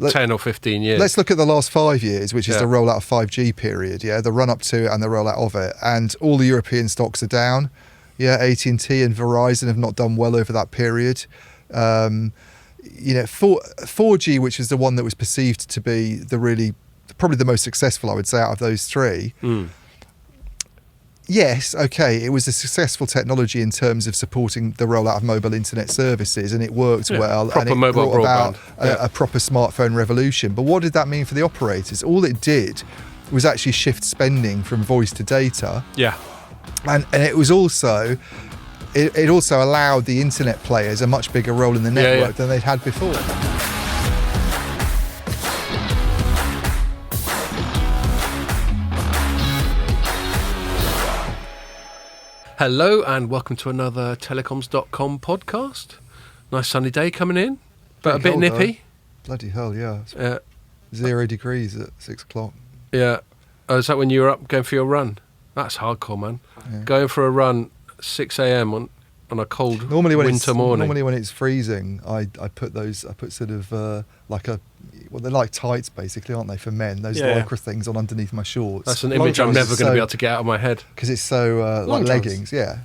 10 or 15 years. Let's look at the last 5 years, which is Yeah. the rollout of 5G period, the run up to it and the rollout of it. And all the European stocks are down. Yeah, AT&T and Verizon have not done well over that period. 4G, which is the one that was perceived to be probably the most successful, I would say, out of those three. Yes, okay, it was a successful technology in terms of supporting the rollout of mobile internet services, and it worked well, and it brought about a proper smartphone revolution. But what did that mean for the operators? All it did was actually shift spending from voice to data. Yeah. And it was also... It also allowed the internet players a much bigger role in the network than they'd had before. Hello and welcome to another Telecoms.com podcast. Nice sunny day coming in, but a bit nippy. Bloody hell, yeah. 0 degrees at 6 o'clock. Yeah. Oh, is that when you were up going for your run? That's hardcore, man. Yeah. Going for a run 6 a.m. on a cold winter morning. Normally when it's freezing, I put sort of they're like tights basically, aren't they, for men? Those lycra things on underneath my shorts. That's an image I'm never going to be able to get out of my head. Because it's so like leggings, yeah.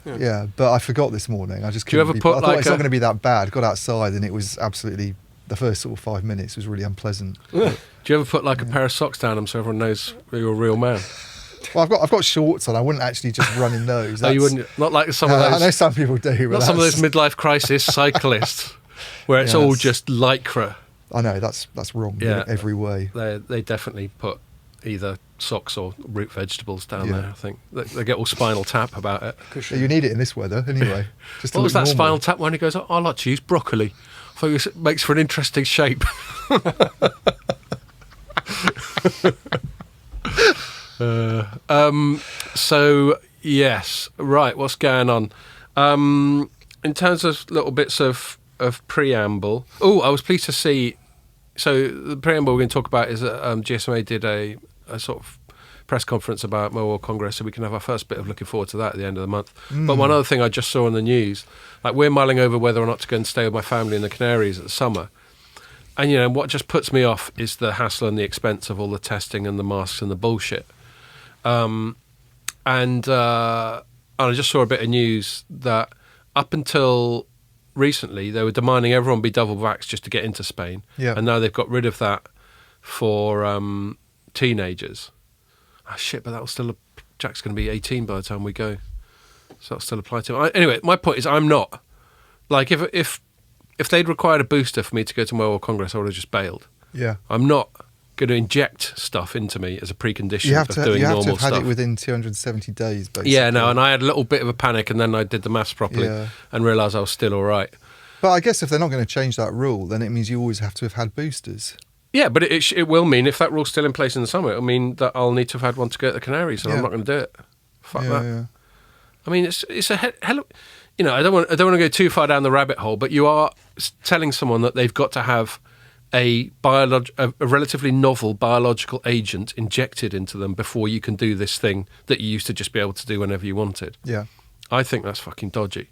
But I forgot this morning. I just couldn't. I thought it's not going to be that bad. Got outside and it was absolutely, the first sort of 5 minutes was really unpleasant. Do you ever put like a pair of socks down them so everyone knows you're a real man? Well, I've got shorts on. I wouldn't actually just run in those. No, you wouldn't. Not like some of those. I know some people do. Not some of those midlife crisis cyclists, where it's all just lycra. I know that's wrong in every way. They definitely put either socks or root vegetables down there. I think they get all Spinal Tap about it. Yeah, you need it in this weather anyway. Just what was that Spinal Tap one? He goes, I like to use broccoli. I thought it makes for an interesting shape. So yes, right. What's going on? In terms of little bits of preamble. Oh, I was pleased to see. So the preamble we're going to talk about is that GSMA did a sort of press conference about Mobile Congress, so we can have our first bit of looking forward to that at the end of the month. But one other thing I just saw on the news, like we're mulling over whether or not to go and stay with my family in the Canaries at the summer. And what just puts me off is the hassle and the expense of all the testing and the masks and the bullshit. And I just saw a bit of news that up until recently, they were demanding everyone be double vaxxed just to get into Spain. Yeah. And now they've got rid of that for teenagers. Oh, shit, but Jack's going to be 18 by the time we go. So that'll still apply to him. Anyway, my point is I'm not. Like, if they'd required a booster for me to go to Mobile Congress, I would have just bailed. Yeah. I'm not going to inject stuff into me as a precondition of doing normal stuff. You have to have had it within 270 days, basically. Yeah, no, and I had a little bit of a panic, and then I did the maths properly and realised I was still all right. But I guess if they're not going to change that rule, then it means you always have to have had boosters. Yeah, but it will mean, if that rule's still in place in the summer, it'll mean that I'll need to have had one to go to the Canaries, and I'm not going to do it. Fuck that. Yeah. I mean, it's a hell of... I don't want to go too far down the rabbit hole, but you are telling someone that they've got to have a relatively novel biological agent injected into them before you can do this thing that you used to just be able to do whenever you wanted. Yeah. I think that's fucking dodgy.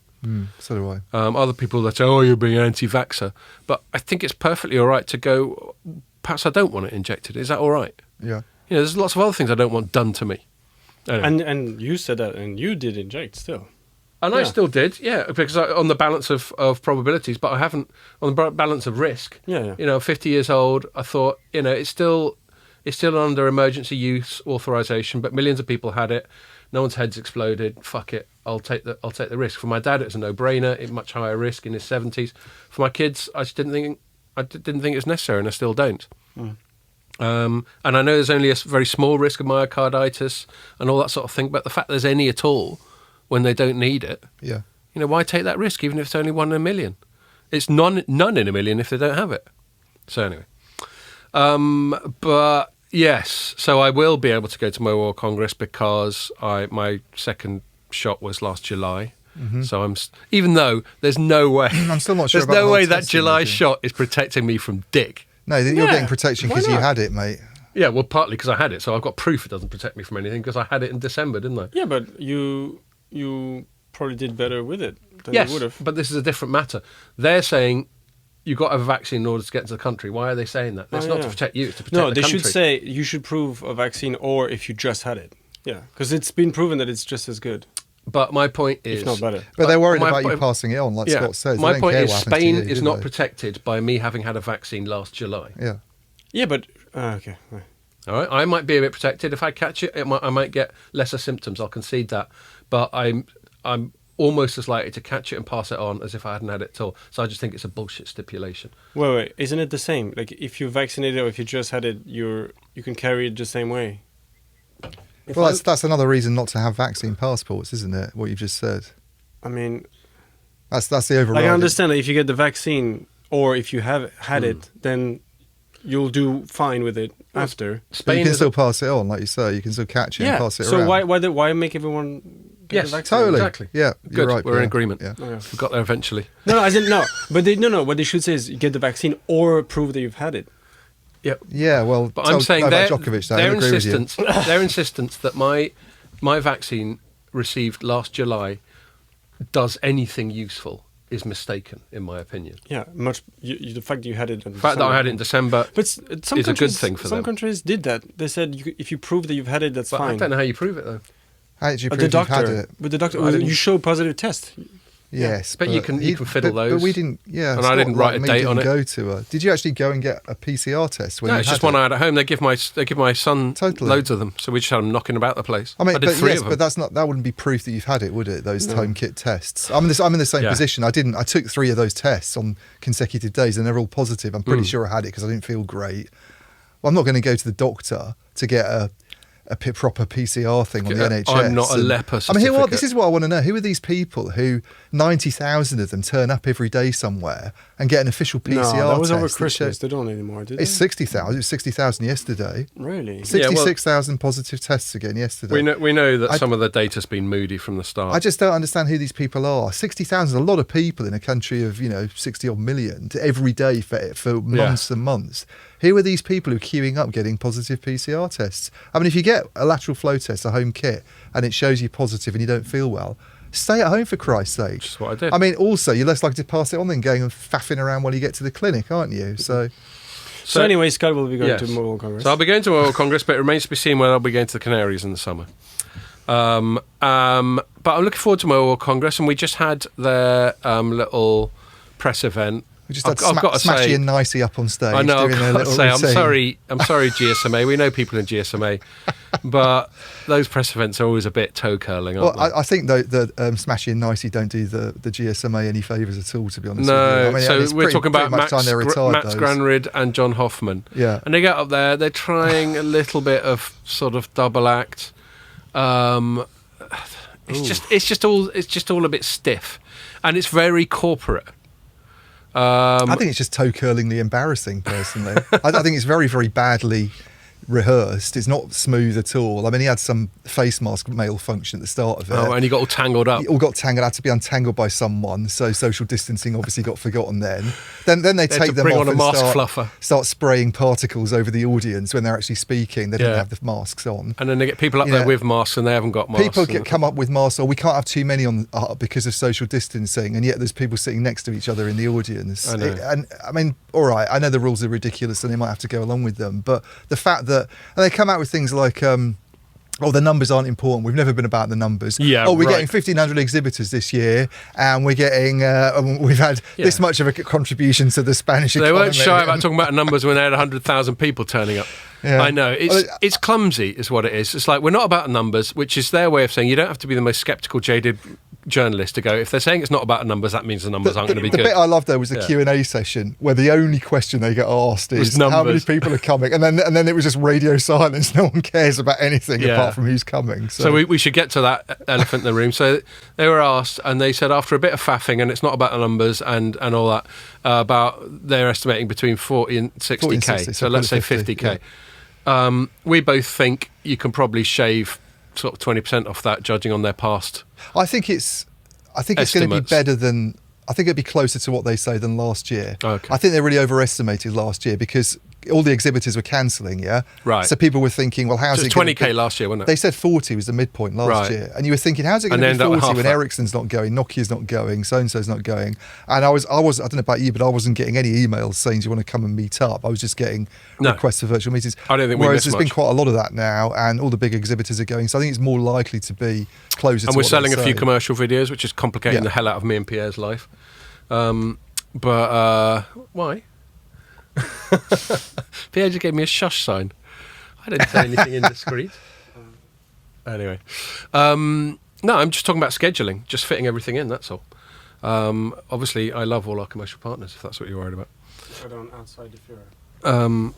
So do I. Other people that say, you're being anti-vaxxer. But I think it's perfectly all right to go, perhaps I don't want it injected. Is that all right? Yeah. There's lots of other things I don't want done to me. Anyway. And you said that, and you did inject still. And I still did, because on the balance of probabilities, but I haven't on the balance of risk. 50 years old, I thought, it's still under emergency use authorization, but millions of people had it. No one's heads exploded. Fuck it, I'll take the risk. For my dad, it's a no-brainer. It's much higher risk in his 70s. For my kids, I just didn't think it was necessary, and I still don't. And I know there's only a very small risk of myocarditis and all that sort of thing, but the fact there's any at all when they don't need it, why take that risk, even if it's only 1 in a million? It's none in a million if they don't have it. So anyway, but yes, so I will be able to go to Mobile Congress because my second shot was last July. So even though there's no way, I'm still not sure. There's no way that July shot is protecting me from dick. No, you're getting protection because you had it, mate. Yeah, well, partly because I had it, so I've got proof it doesn't protect me from anything because I had it in December, didn't I? Yeah, but you probably did better with it than you would have. But this is a different matter. They're saying you got to have a vaccine in order to get into the country. Why are they saying that? That's not to protect you, it's to protect the country. No, they should say you should prove a vaccine or if you just had it. Yeah, because it's been proven that it's just as good. But my point is... If not better. But they're worried about you passing it on, like Scott says. My point is Spain is not protected by me having had a vaccine last July. Yeah. Yeah, but... okay. All right, I might be a bit protected. If I catch it, I might get lesser symptoms. I'll concede that. But I'm almost as likely to catch it and pass it on as if I hadn't had it at all. So I just think it's a bullshit stipulation. Wait. Isn't it the same? Like, if you're vaccinated or if you just had it, you can carry it the same way. Well, that's another reason not to have vaccine passports, isn't it? What you've just said. I mean... That's the overall... I understand that if you get the vaccine or if you have had it, then you'll do fine with it after. Spain, you can still pass it on, like you say. You can still catch it and pass it around. So why make everyone get the vaccine? Totally. Exactly. Yeah, good. Right, We're in agreement. Yeah. We got there eventually. No, I didn't know. But what they should say is you get the vaccine or prove that you've had it. Yep. Yeah, well, but I'm saying their insistence that my vaccine received last July does anything useful is mistaken, in my opinion. Yeah, the fact that you had it in the fact that I had it in December is a good thing for them. Some countries did that. They said if you prove that you've had it, that's fine. I don't know how you prove it, though. How did you prove you've had it? With the doctor, you show positive test. Yes, but you can fiddle those. But we didn't. Yeah, and I didn't write a date on it. Did you actually go and get a PCR test? No, it's just one I had at home. They give my son loads of them, so we just had them knocking about the place. I mean, did three of them. But that wouldn't be proof that you've had it, would it? Those home kit tests. I'm in the same position. I took 3 of those tests on consecutive days, and they're all positive. I'm pretty sure I had it because I didn't feel great. Well, I'm not going to go to the doctor to get a proper PCR thing on the NHS. I'm not a leper certificate. I mean, this is what I want to know. Who are these people who 90,000 of them turn up every day somewhere and get an official PCR test? No, that was over Christmas. They don't anymore, did they? It's 60,000. It was 60,000 yesterday. Really? 66,000 positive tests again yesterday. We know that some of the data's been moody from the start. I just don't understand who these people are. 60,000 is a lot of people in a country of 60-odd million every day for months and months. Who are these people who are queuing up getting positive PCR tests? I mean, if you get a lateral flow test, a home kit, and it shows you positive and you don't feel well, stay at home for Christ's sake. Which is what I did. I mean, also, you're less likely to pass it on than going and faffing around while you get to the clinic, aren't you? So anyway, Scott will be going to Mobile Congress. So I'll be going to Mobile Congress, but it remains to be seen whether I'll be going to the Canaries in the summer. But I'm looking forward to Mobile Congress, and we just had their little press event. We just had Smashy and Nicey up on stage. I know. Doing I've got to say, I'm sorry, GSMA. We know people in GSMA, but those press events are always a bit toe curling, aren't they? I think though that Smashy and Nicey don't do the GSMA any favours at all, to be honest. No. With you. I mean, so we're talking about Max Granrid and John Hoffman. Yeah. And they get up there. They're trying a little bit of sort of double act. It's just all a bit stiff, and it's very corporate. I think it's just toe-curlingly embarrassing, personally. I think it's very, very badly rehearsed. It's not smooth at all. I mean, he had some face mask malfunction at the start of it. Oh, and he got all tangled up. He all got tangled, had to be untangled by someone, so social distancing obviously got forgotten then. Then they take them off and start spraying particles over the audience when they're actually speaking. They didn't have the masks on. And then they get people up there with masks and they haven't got masks. People come up with masks, or we can't have too many on because of social distancing, and yet there's people sitting next to each other in the audience. I know. I mean, all right, I know the rules are ridiculous and they might have to go along with them, but the fact that they come out with things like the numbers aren't important. We've never been about the numbers. Yeah, we're getting 1,500 exhibitors this year, and we're getting we've had this much of a contribution to the Spanish economy. They weren't shy about talking about numbers when they had 100,000 people turning up. Yeah. I know. It's clumsy is what it is. It's like, we're not about numbers, which is their way of saying you don't have to be the most sceptical, jaded journalist to go, if they're saying it's not about the numbers, that means the numbers aren't going to be good. The bit I loved, though, was the Q&A session where the only question they get asked is how many people are coming, and then it was just radio silence. No one cares about anything apart from who's coming. So we should get to that elephant in the room. So they were asked, and they said after a bit of faffing, and it's not about the numbers and all that, about they're estimating between 40 and 60k. So let's say 50k. Yeah. We both think you can probably shave sort of 20% off that, judging on their past. I think it's going to be better than. I think it'd be closer to what they say than last year. Okay. I think they really overestimated last year because all the exhibitors were cancelling, yeah? Right. So people were thinking, well, how's so it 20K last year, wasn't it? They said 40 was the midpoint last year. And you were thinking, how's it going to be 40 when Ericsson's not going, Nokia's not going, so-and-so's not going? And I don't know about you, but I wasn't getting any emails saying, do you want to come and meet up? I was just getting requests for virtual meetings. I don't think Whereas there's been quite a lot of that now, and all the big exhibitors are going. So I think it's more likely to be closer to And we're selling a few commercial videos, which is complicating the hell out of me and Pierre's life. But why? Pierre just gave me a shush sign. I didn't say anything indiscreet. Anyway. No, I'm just talking about scheduling, just fitting everything in, that's all. Obviously, I love all our commercial partners, if that's what you're worried about. Outside the Fira.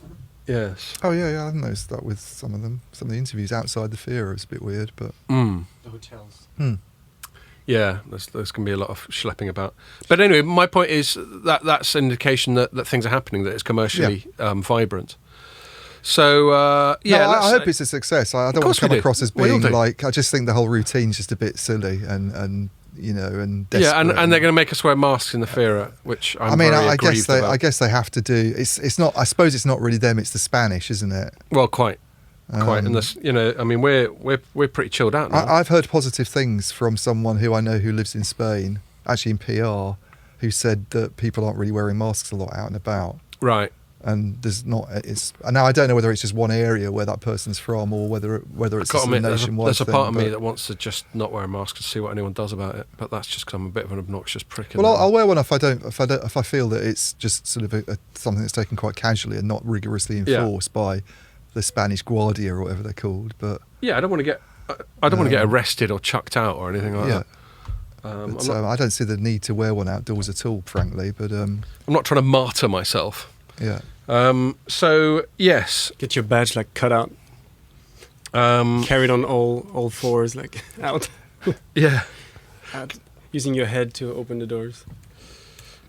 Yes. Oh, yeah, I've noticed that with some of them. Some of the interviews outside the Fira is a bit weird, but... The hotels. Yeah, there's going to be a lot of schlepping about. But anyway, my point is that's an indication that things are happening, that it's commercially vibrant. So, I hope it's a success. I don't want to come across as being like... I just think the whole routine's just a bit silly and and desperate. Yeah, and they're going to make us wear masks in the Fira, which I guess they have to do. It's not. I suppose it's not really them. It's the Spanish, isn't it? Well, quite. And this, we're pretty chilled out now. I've heard positive things from someone who I know who lives in Spain, actually in PR, who said that people aren't really wearing masks a lot out and about. Right. And there's not. It's now I don't know whether it's just one area where that person's from or whether it's a nationwide. There's a part of me that wants to just not wear a mask and see what anyone does about it. But that's just because I'm a bit of an obnoxious prick. Well, I'll wear one if I feel that it's just sort of something that's taken quite casually and not rigorously enforced by the Spanish Guardia or whatever they're called. But I don't want to get arrested or chucked out or anything like that. I don't see the need to wear one outdoors at all, frankly. But I'm not trying to martyr myself. Yeah. So yes, get your badge like cut out, carried on all fours like out. Yeah. Using your head to open the doors.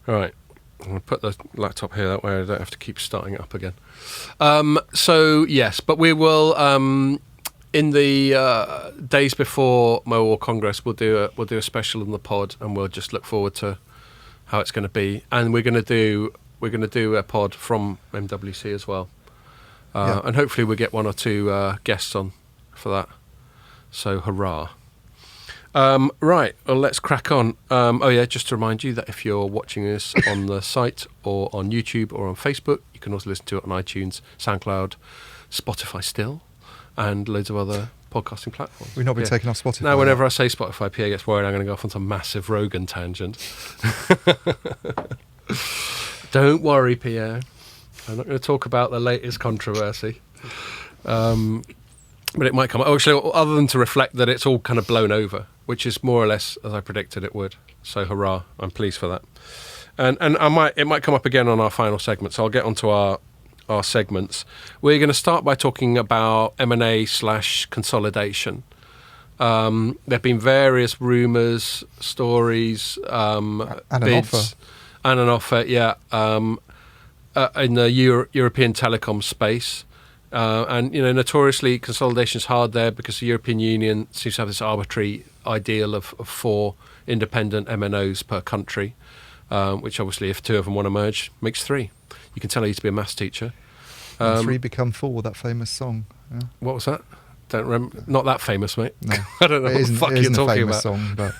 All right. I'm going to put the laptop here, that way I don't have to keep starting it up again. So, yes, but we will, in the days before Mobile Congress, we'll do a special on the pod, and we'll just look forward to how it's going to be. And we're going to do a pod from MWC as well. And hopefully we'll get one or two guests on for that. So, hurrah. Right, well, let's crack on. Just to remind you that if you're watching this on the site or on YouTube or on Facebook, you can also listen to it on iTunes, SoundCloud, Spotify still, and loads of other podcasting platforms. We've not been taken off Spotify. Now, whenever I say Spotify, Pierre gets worried I'm going to go off on some massive Rogan tangent. Don't worry, Pierre. I'm not going to talk about the latest controversy. But it might come. Actually, other than to reflect that it's all kind of blown over, which is more or less as I predicted it would. So hurrah! I'm pleased for that. And it might come up again on our final segment. So I'll get onto our segments. We're going to start by talking about M&A/consolidation. There've been various rumours, stories, bids, and an offer. Yeah, in the European telecom space. And notoriously consolidation is hard there because the European Union seems to have this arbitrary ideal of 4 independent MNOs per country, which obviously if 2 of them want to merge makes 3. You can tell I used to be a maths teacher. 3 become 4, that famous song. Yeah. What was that? Don't remember. Not that famous, mate. No. I don't know what the fuck you're talking about. Song, but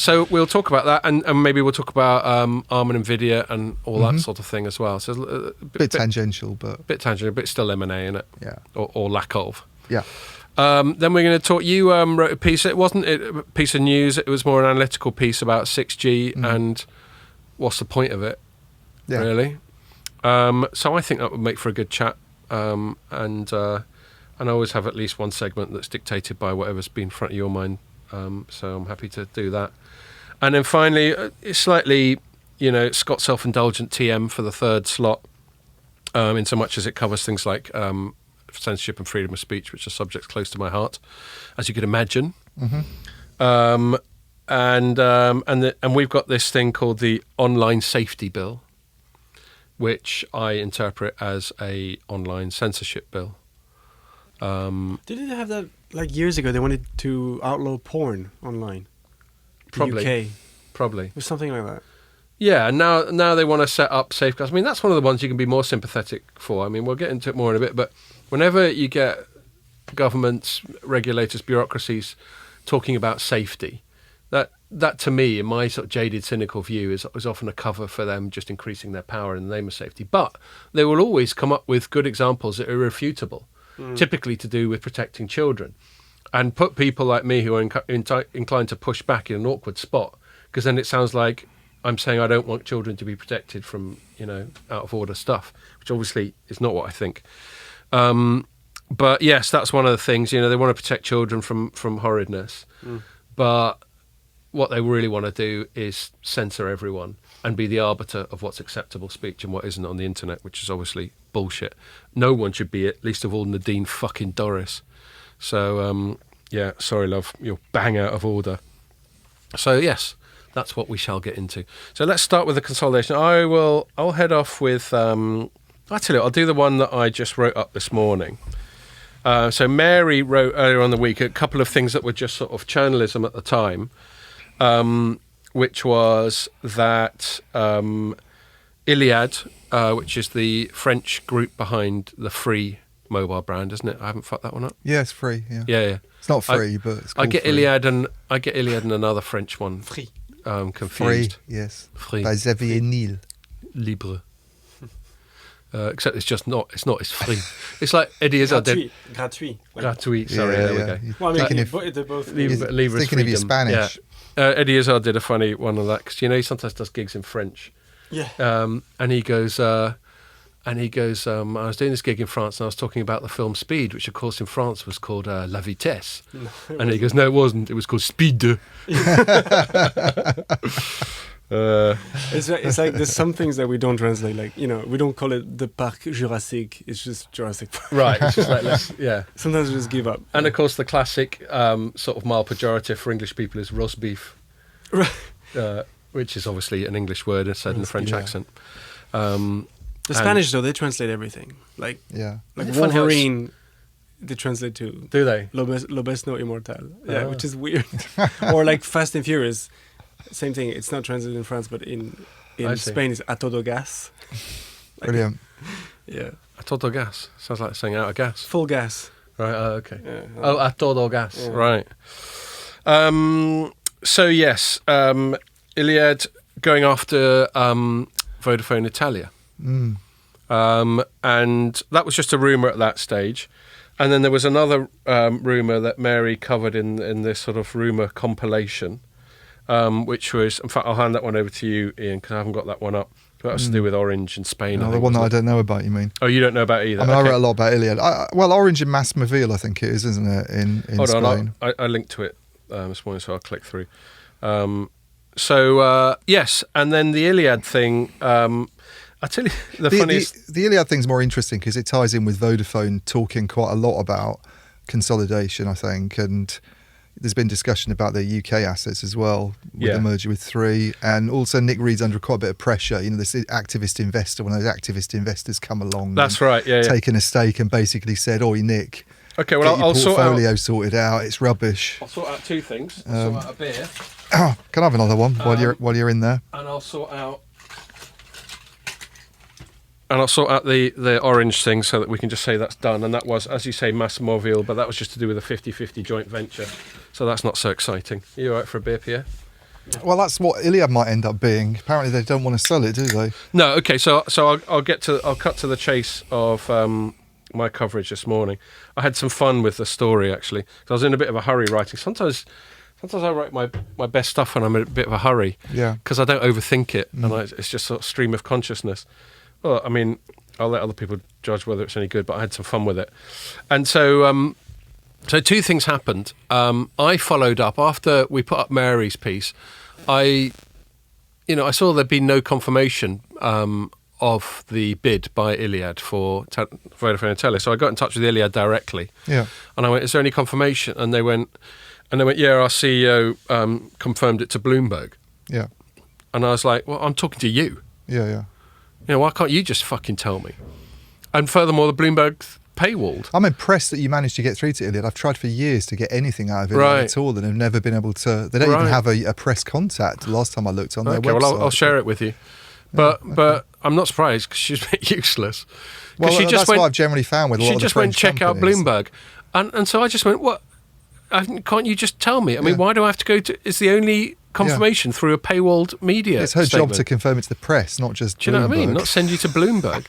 so we'll talk about that, and maybe we'll talk about Arm and Nvidia and all that sort of thing as well. So a bit tangential, but still M&A in it, or lack of. Yeah. Then we're going to talk. You wrote a piece. It wasn't a piece of news. It was more an analytical piece about 6G and what's the point of it, really. So I think that would make for a good chat. And I always have at least one segment that's dictated by whatever's been in front of your mind. So I'm happy to do that. And then finally, it's slightly, Scott self-indulgent TM for the third slot, in so much as it covers things like censorship and freedom of speech, which are subjects close to my heart, as you could imagine. And we've got this thing called the Online Safety Bill, which I interpret as a online censorship bill. Didn't they have that like years ago? They wanted to outlaw porn online. Probably. UK. Probably. It was something like that. Yeah, and now they want to set up safeguards. I mean, that's one of the ones you can be more sympathetic for. I mean, we'll get into it more in a bit, but whenever you get governments, regulators, bureaucracies talking about safety, that to me, in my sort of jaded, cynical view, is often a cover for them just increasing their power in the name of safety. But they will always come up with good examples that are irrefutable, typically to do with protecting children, and put people like me who are inclined to push back in an awkward spot, because then it sounds like I'm saying I don't want children to be protected from, out of order stuff, which obviously is not what I think. But yes, that's one of the things, they want to protect children from horridness. But what they really want to do is censor everyone and be the arbiter of what's acceptable speech and what isn't on the internet, which is obviously bullshit. No one should be it, least of all Nadine fucking Dorris. So, yeah, sorry, love, you're bang out of order. So, yes, that's what we shall get into. So let's start with the consolidation. I'll head off with, actually, I'll do the one that I just wrote up this morning. So Mary wrote earlier on the week a couple of things that were just sort of journalism at the time, which was that Iliad, which is the French group behind the Free mobile brand, isn't it? I haven't fucked that one up. Yeah, it's Free. Yeah. Yeah. It's not free, but it's called I get Free. Iliad and another French one. Free. Confused. Free, yes. Free. By Xavier Niel. Libre. Except it's free. It's like Eddie Izzard did. Gratuit. Sorry, there we go. Well, I mean, they're both Libre's thinking of your Spanish. Yeah. Eddie Izzard did a funny one of that, because he sometimes does gigs in French. Yeah. And he goes, I was doing this gig in France and I was talking about the film Speed, which of course in France was called La Vitesse. And he goes, no, it wasn't. It was called Speed. It's like there's some things that we don't translate, like, we don't call it the Parc Jurassique, it's just Jurassic Park. Right, it's just like, yeah. Sometimes we just give up. And of course the classic sort of mild pejorative for English people is roast beef, Right. which is obviously an English word said in a French accent. The Spanish, though, they translate everything. Like Wolverine, they translate to... Do they? Lo besno immortal. Yeah, which is weird. Or like Fast and Furious, same thing. It's not translated in France, but in Spain it's a todo gas. Brilliant. Yeah. A todo gas. Sounds like saying out of gas. Full gas. Right, okay. Yeah. A todo gas. Yeah. Right. So, yes, Iliad going after Vodafone Italia. And that was just a rumour at that stage. And then there was another rumour that Mary covered in this sort of rumour compilation, which was, in fact, I'll hand that one over to you, Ian, because I haven't got that one up. That has to do with Orange in Spain. No, the one that I don't know about, you mean? Oh, you don't know about it either? I mean, I wrote a lot about Iliad. Orange in Masmaville, I think it is, isn't it, in Hold Spain? on, I linked to it this morning, so I'll click through. Yes, and then the Iliad thing... I tell you, the funniest... The Iliad thing's more interesting because it ties in with Vodafone talking quite a lot about consolidation, I think, and there's been discussion about their UK assets as well with the merger with Three, and also Nick Reed's under quite a bit of pressure. This activist investor, one of those activist investors come along. That's right, taken a stake and basically said, "Oi, Nick, okay, well, get your portfolio sorted out. It's rubbish." I'll sort out two things. I'll sort out a beer. Oh, can I have another one while you're in there? And I'll sort out the Orange thing so that we can just say that's done. And that was, as you say, Masmaville, but that was just to do with a 50-50 joint venture. So that's not so exciting. Are you all right for a beer, Pierre? Well, that's what Iliad might end up being. Apparently they don't want to sell it, do they? No, okay, so I'll cut to the chase of my coverage this morning. I had some fun with the story, actually, because I was in a bit of a hurry writing. Sometimes I write my best stuff when I'm in a bit of a hurry, because I don't overthink it, and it's just sort of stream of consciousness. Well, I mean, I'll let other people judge whether it's any good, but I had some fun with it. And so two things happened. I followed up after we put up Mary's piece. I saw there'd been no confirmation of the bid by Iliad for Vodafone Italia. So I got in touch with Iliad directly. Yeah. And I went, "Is there any confirmation?" And they went, "Yeah, our CEO confirmed it to Bloomberg." Yeah. And I was like, "Well, I'm talking to you. Yeah. Why can't you just fucking tell me?" And furthermore, the Bloomberg paywalled. I'm impressed that you managed to get through to Iliad. I've tried for years to get anything out of Iliad at all, and have never been able to. They don't even have a press contact. The last time I looked on their website. Well, I'll share it with you. But I'm not surprised because she's a bit useless. Well, that's what I've generally found with a lot of the French She just went check out Bloomberg, and so I just went, what? Can't you just tell me? I mean, why do I have to go to? It's the only confirmation through a paywalled media. It's her statement. job to confirm it to the press, not just. Do you know what I mean? Not send you to Bloomberg.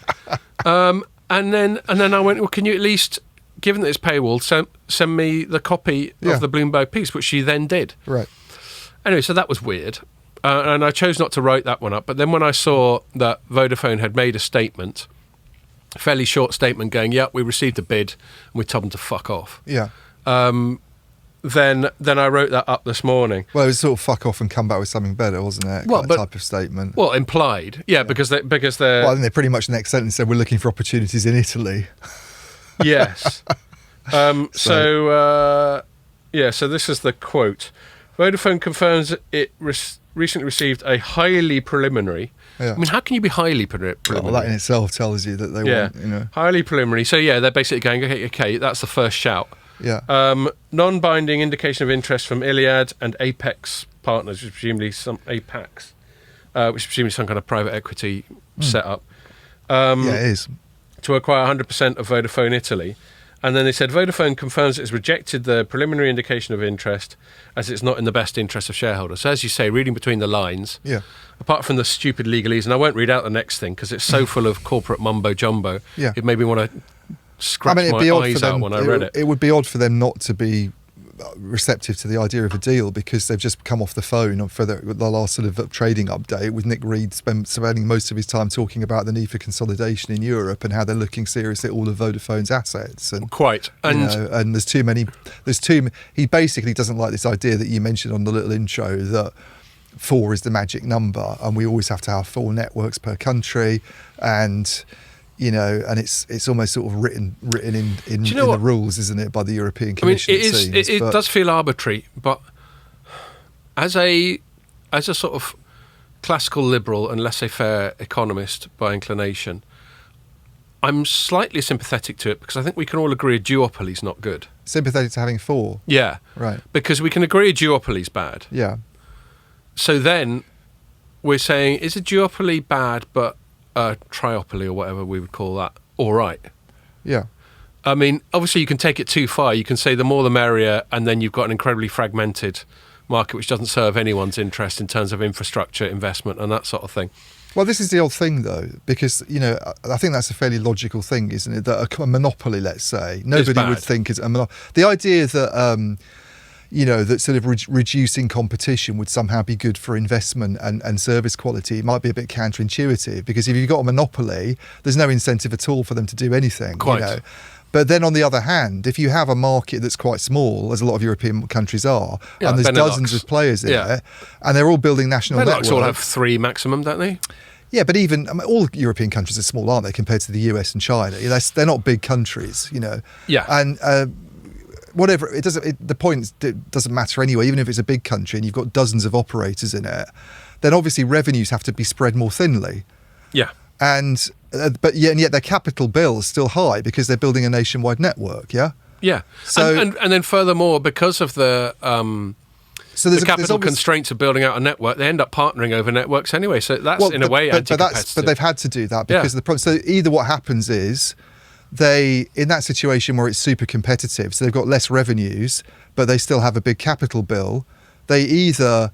And then I went, well, can you at least, given that it's paywalled, send me the copy of the Bloomberg piece, which she then did. Right. Anyway, so that was weird. And I chose not to write that one up. But then when I saw that Vodafone had made a statement, a fairly short statement going, yeah, we received a bid and we told them to fuck off. Yeah. Then I wrote that up this morning. Well, it was sort of fuck off and come back with something better, wasn't it? Well, that type of statement. Well, implied. Yeah, because they're... Well, I think they pretty much the next sentence said, we're looking for opportunities in Italy. Yes. So this is the quote. Vodafone confirms it recently received a highly preliminary... Yeah. I mean, how can you be highly preliminary? Well, that in itself tells you that they want, highly preliminary. So, they're basically going, okay, that's the first shout. Yeah. Non-binding indication of interest from Iliad and Apex partners, which is presumably which is presumably some kind of private equity setup. Yeah, it is. To acquire 100% of Vodafone Italy. And then they said, Vodafone confirms it's rejected the preliminary indication of interest as it's not in the best interest of shareholders. So as you say, reading between the lines, apart from the stupid legalese, and I won't read out the next thing because it's so full of corporate mumbo-jumbo, it made me want to scratch my eyes out when I read it. It would be odd for them not to be receptive to the idea of a deal because they've just come off the phone for the last sort of trading update with Nick Reed spending most of his time talking about the need for consolidation in Europe and how they're looking seriously at all of Vodafone's assets. And quite. And and he basically doesn't like this idea that you mentioned on the little intro that 4 is the magic number and we always have to have 4 networks per country, and and it's almost sort of written in the rules, isn't it, by the European Commission? I mean, it does feel arbitrary, but as a sort of classical liberal and laissez-faire economist by inclination, I'm slightly sympathetic to it because I think we can all agree a duopoly is not good. Sympathetic to having 4? Yeah. Right. Because we can agree a duopoly is bad. Yeah. So then we're saying, is a duopoly bad, but a triopoly or whatever we would call that, all right? Yeah. I mean, obviously you can take it too far. You can say the more the merrier, and then you've got an incredibly fragmented market which doesn't serve anyone's interest in terms of infrastructure investment and that sort of thing. Well, this is the old thing, though, because, I think that's a fairly logical thing, isn't it? That a monopoly, let's say, nobody would think is a monopoly. The idea that, that sort of reducing competition would somehow be good for investment and service quality might be a bit counterintuitive, because if you've got a monopoly, there's no incentive at all for them to do anything. Quite. But then on the other hand, if you have a market that's quite small, as a lot of European countries are, and there's dozens of players in there, and they're all building national networks. Benelux all have 3 maximum, don't they? Yeah, but even all European countries are small, aren't they, compared to the US and China? They're not big countries, Yeah. And whatever, the point doesn't matter anyway. Even if it's a big country and you've got dozens of operators in it, then obviously revenues have to be spread more thinly. Yeah. And yet their capital bill is still high because they're building a nationwide network. Yeah. Yeah. So and then furthermore, because of the capital constraints of building out a network, they end up partnering over networks anyway. So that's in a way anti-competitive. But they've had to do that because of the problem. So either what happens is they, in that situation where it's super competitive, so they've got less revenues, but they still have a big capital bill, they either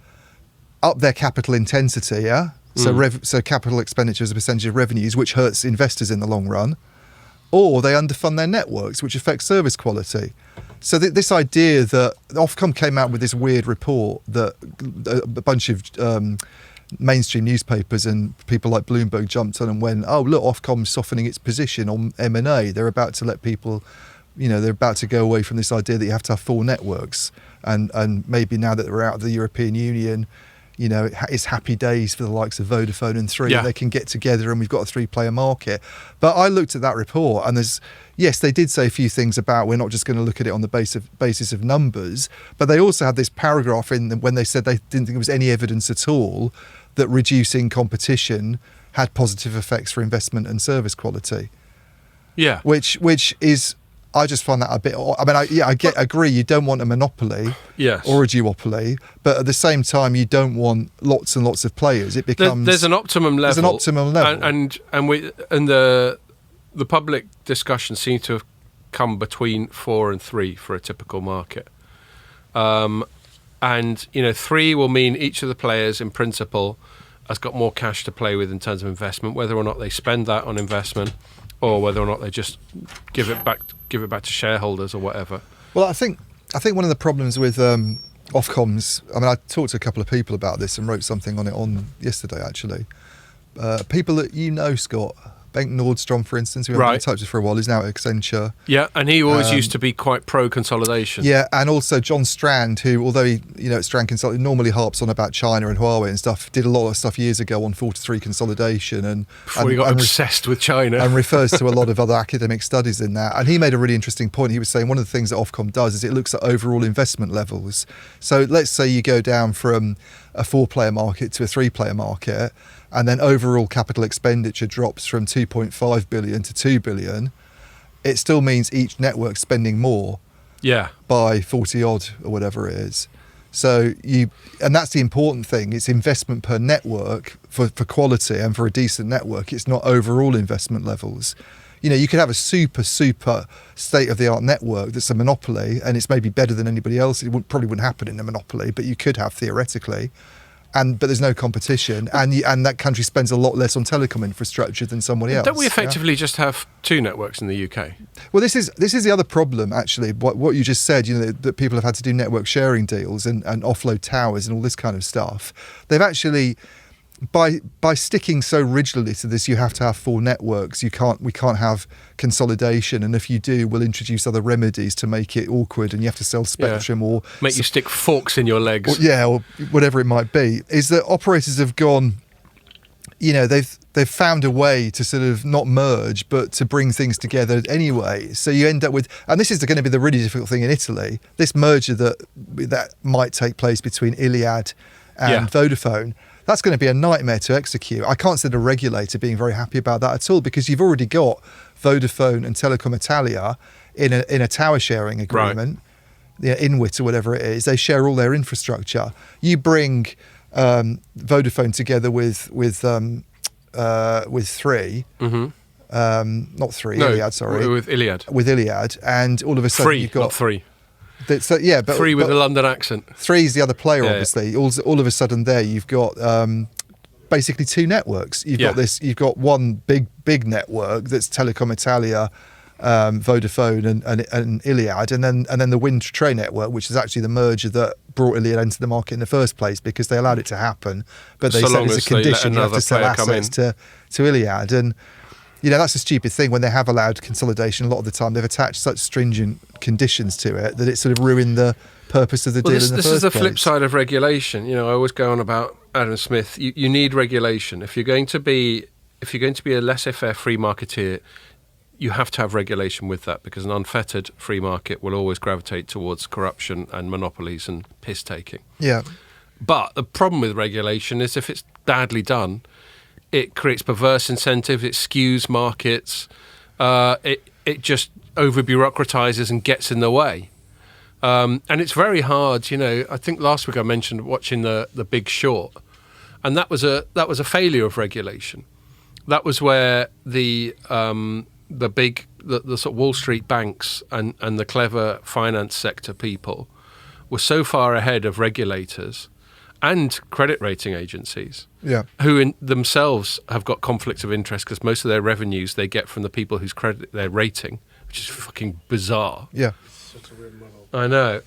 up their capital intensity, so capital expenditure as a percentage of revenues, which hurts investors in the long run, or they underfund their networks, which affects service quality. So this idea that Ofcom came out with this weird report that a bunch of mainstream newspapers and people like Bloomberg jumped on and went, oh, look, Ofcom's softening its position on M&A. They're about to let people, they're about to go away from this idea that you have to have 4 networks. And maybe now that they're out of the European Union, it's happy days for the likes of Vodafone and Three. They can get together and we've got a 3-player market. But I looked at that report and they did say a few things about we're not just going to look at it on the basis of numbers, but they also had this paragraph when they said they didn't think there was any evidence at all that reducing competition had positive effects for investment and service quality. Yeah. Which is, I just find that a bit. I mean, agree. You don't want a monopoly, yes, or a duopoly, but at the same time, you don't want lots and lots of players. It becomes there's an optimum level. There's an optimum level, and the public discussion seems to have come between 4 and 3 for a typical market. And 3 will mean each of the players, in principle, has got more cash to play with in terms of investment, whether or not they spend that on investment, or whether or not they just give it back to shareholders or whatever. Well, I think one of the problems with Ofcoms, I mean, I talked to a couple of people about this and wrote something on it yesterday, actually. People that Scott, Bengt Nordstrom, for instance, who I've been in touch with for a while, is now at Accenture. Yeah, and he always used to be quite pro-consolidation. Yeah, and also John Strand, who, although he, at Strand Consulting, normally harps on about China and Huawei and stuff, did a lot of stuff years ago on 4-3 consolidation. Before he got obsessed with China. And refers to a lot of other academic studies in that. And he made a really interesting point. He was saying one of the things that Ofcom does is it looks at overall investment levels. So let's say you go down from a 4-player market to a 3-player market, and then overall capital expenditure drops from 2.5 billion to 2 billion, it still means each network spending more by 40 odd or whatever it is. So and that's the important thing. It's investment per network for quality and for a decent network. It's not overall investment levels. You could have a super state-of-the-art network that's a monopoly, and it's maybe better than anybody else. It probably wouldn't happen in a monopoly, but you could have theoretically. But there's no competition, and that country spends a lot less on telecom infrastructure than somebody else. Don't we effectively just have 2 networks in the UK? Well, this is the other problem, actually. What you just said, that people have had to do network sharing deals and offload towers and all this kind of stuff. They've actually, by sticking so rigidly to this, you have to have 4 networks. We can't have consolidation, and if you do, we'll introduce other remedies to make it awkward, and you have to sell spectrum or make you stick forks in your legs, or whatever it might be. Is that operators have gone, they've found a way to sort of not merge, but to bring things together anyway. So you end up with, and this is going to be the really difficult thing in Italy, this merger that might take place between Iliad and Vodafone. That's going to be a nightmare to execute. I can't see the regulator being very happy about that at all, because you've already got Vodafone and Telecom Italia in a tower sharing agreement, Inwit or whatever it is. They share all their infrastructure. You bring Vodafone together with 3, not 3, no, Iliad, sorry. With Iliad, and all of a sudden you've got... not 3. But 3 with a London accent. 3 is the other player, obviously. All of a sudden, there you've got basically 2 networks. You've got one big network that's Telecom Italia, Vodafone, and Iliad, and then the Wind Tre network, which is actually the merger that brought Iliad into the market in the first place, because they allowed it to happen, but they said as a condition you have to sell assets to Iliad. And that's a stupid thing. When they have allowed consolidation, a lot of the time they've attached such stringent conditions to it that it sort of ruined the purpose of the deal in the first place. This is the flip side of regulation. I always go on about Adam Smith. You need regulation. If you're going to be a laissez-faire free marketeer, you have to have regulation with that, because an unfettered free market will always gravitate towards corruption and monopolies and piss-taking. Yeah. But the problem with regulation is if it's badly done, it creates perverse incentives, it skews markets, it just over-bureaucratizes and gets in the way. And it's very hard, I think last week I mentioned watching the Big Short, and that was a failure of regulation. That was where the sort of Wall Street banks and the clever finance sector people were so far ahead of regulators and credit rating agencies, who in themselves have got conflicts of interest, because most of their revenues they get from the people whose credit they're rating, which is fucking bizarre. Yeah, such a weird model. I know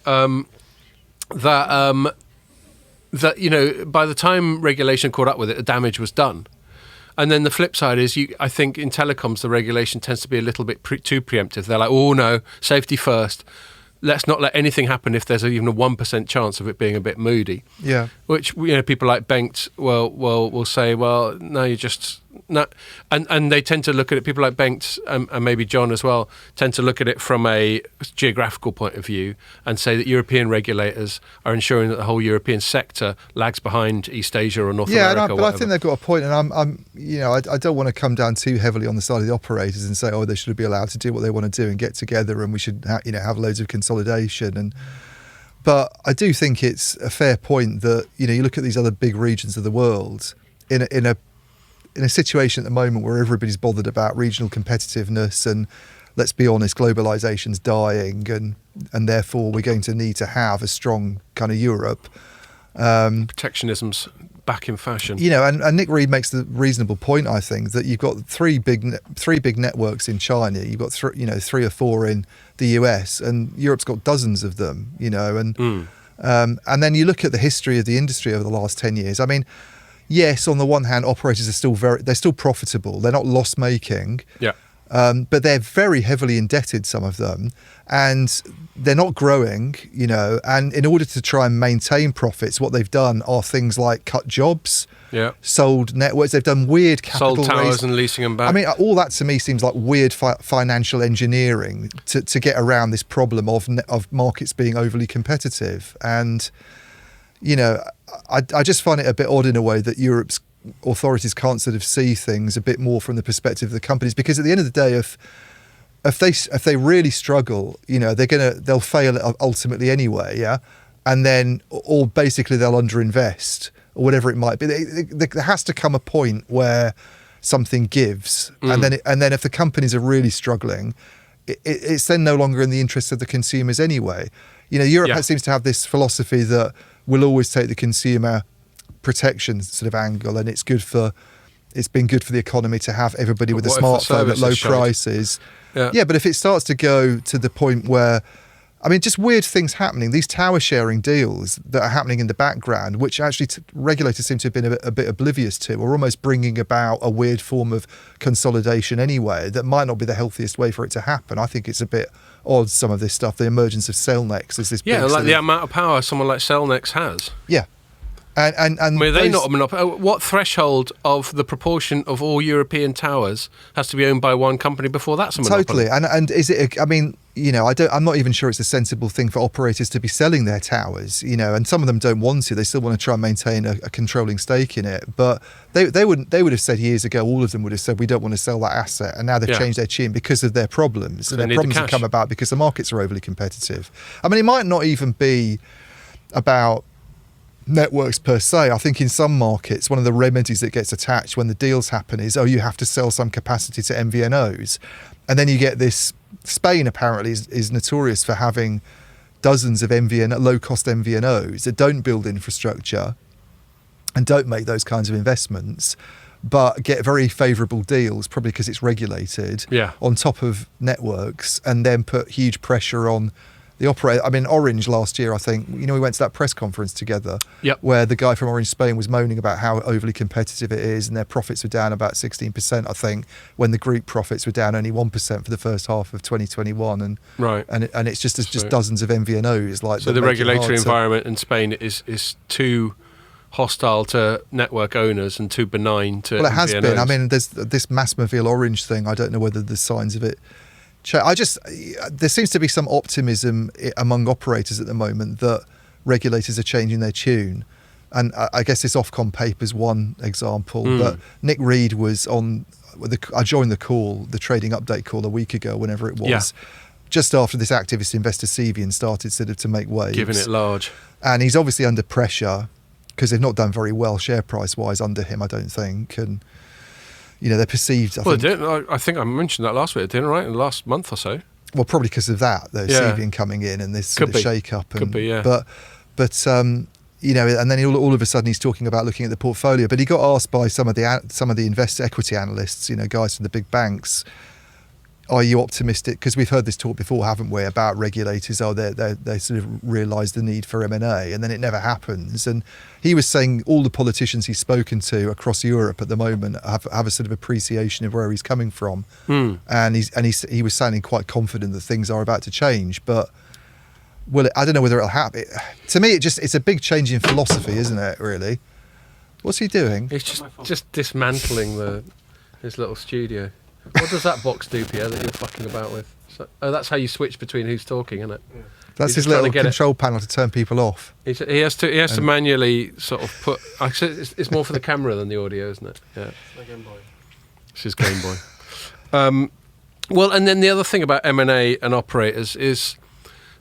that by the time regulation caught up with it, the damage was done. And then the flip side is, I think in telecoms the regulation tends to be a little bit too preemptive. They're like, oh no, safety first. Let's not let anything happen if there's even a 1% chance of it being a bit moody. Yeah. Which people like Bengt will say, well, no, you're just and they tend to look at it. People like Bengt and maybe John as well tend to look at it from a geographical point of view and say that European regulators are ensuring that the whole European sector lags behind East Asia or North America. Yeah, but I think they've got a point, and I don't want to come down too heavily on the side of the operators and say, they should be allowed to do what they want to do and get together, and we should have loads of consolidation. But I do think it's a fair point that you look at these other big regions of the world in a situation at the moment where everybody's bothered about regional competitiveness, and let's be honest, globalization's dying, and therefore we're going to need to have a strong kind of Europe. Protectionism's back in fashion. And Nick Reed makes the reasonable point, I think, that you've got three big networks in China, you've got 3 or 4 in the US, and Europe's got dozens of them, and then you look at the history of the industry over the last 10 years. I mean, yes, on the one hand, operators are they're still profitable. They're not loss-making. Yeah. But they're very heavily indebted, some of them, and they're not growing, and in order to try and maintain profits, what they've done are things like cut jobs, sold networks, they've done weird capital sold towers and leasing them back. I mean, all that to me seems like weird financial engineering to get around this problem of markets being overly competitive. And I just find it a bit odd in a way that Europe's authorities can't sort of see things a bit more from the perspective of the companies, because at the end of the day, if they really struggle, they'll fail ultimately anyway, and then basically they'll underinvest or whatever it might be. There has to come a point where something gives, and then if the companies are really struggling, it's then no longer in the interests of the consumers anyway. Europe seems to have this philosophy that we'll always take the consumer protection sort of angle, and it's been good for the economy to have everybody with a smartphone at low prices. Yeah, but if it starts to go to the point where, I mean, just weird things happening, these tower sharing deals that are happening in the background, which actually regulators seem to have been a bit oblivious to, or almost bringing about a weird form of consolidation anyway, that might not be the healthiest way for it to happen. I think it's a bit odd, some of this stuff, the emergence of Cellnex as this big the amount of power someone like Cellnex has. Yeah. And I mean, they're not a monopoly. What threshold of the proportion of all European towers has to be owned by one company before that's a monopoly? Totally. And is it? I'm not even sure it's a sensible thing for operators to be selling their towers. And some of them don't want to. They still want to try and maintain a controlling stake in it. But they would have said years ago. All of them would have said we don't want to sell that asset. And now they've changed their tune because of their problems. And their problems have come about because the markets are overly competitive. I mean, it might not even be about networks per se. I think in some markets, one of the remedies that gets attached when the deals happen is, you have to sell some capacity to MVNOs. And then you get this, Spain apparently is notorious for having dozens of low-cost MVNOs that don't build infrastructure and don't make those kinds of investments, but get very favourable deals, probably because it's regulated, on top of networks, and then put huge pressure on the operator. I mean, Orange last year, I think, we went to that press conference together where the guy from Orange Spain was moaning about how overly competitive it is, and their profits were down about 16%, I think, when the group profits were down only 1% for the first half of 2021. And it's just dozens of MVNOs. So the regulatory environment in Spain is too hostile to network owners and too benign to MVNOs. It has been. I mean, there's this MásMóvil Orange thing. I don't know whether there's signs of it. There seems to be some optimism among operators at the moment that regulators are changing their tune, and I guess this Ofcom paper's one example. But Nick Reed was on. I joined the trading update call a week ago, whenever it was, just after this activist investor Sevian started sort of to make waves, giving it large, and he's obviously under pressure because they've not done very well share price wise under him, I don't think, and. They're perceived. I think I mentioned that last week, didn't I? In the last month or so. Well, probably because of that, though, Sevian coming in and this sort of shake-up. Could be, yeah. But and then all of a sudden he's talking about looking at the portfolio. But he got asked by some of the investor equity analysts, guys from the big banks, are you optimistic? Because we've heard this talk before, haven't we, about regulators? They sort of realise the need for M&A, and then it never happens. And he was saying all the politicians he's spoken to across Europe at the moment have a sort of appreciation of where he's coming from, and he was sounding quite confident that things are about to change. But I don't know whether it'll happen. To me, it's a big change in philosophy, isn't it? Really. What's he doing? He's just dismantling his little studio. What does that box do, Pierre, that you're fucking about with? That's how you switch between who's talking, isn't it? Yeah. That's his little control panel to turn people off. He has to manually sort of put. Actually, it's more for the camera than the audio, isn't it? Yeah. It's like Game Boy. It's his Game Boy. Well, and then the other thing about M&A and operators is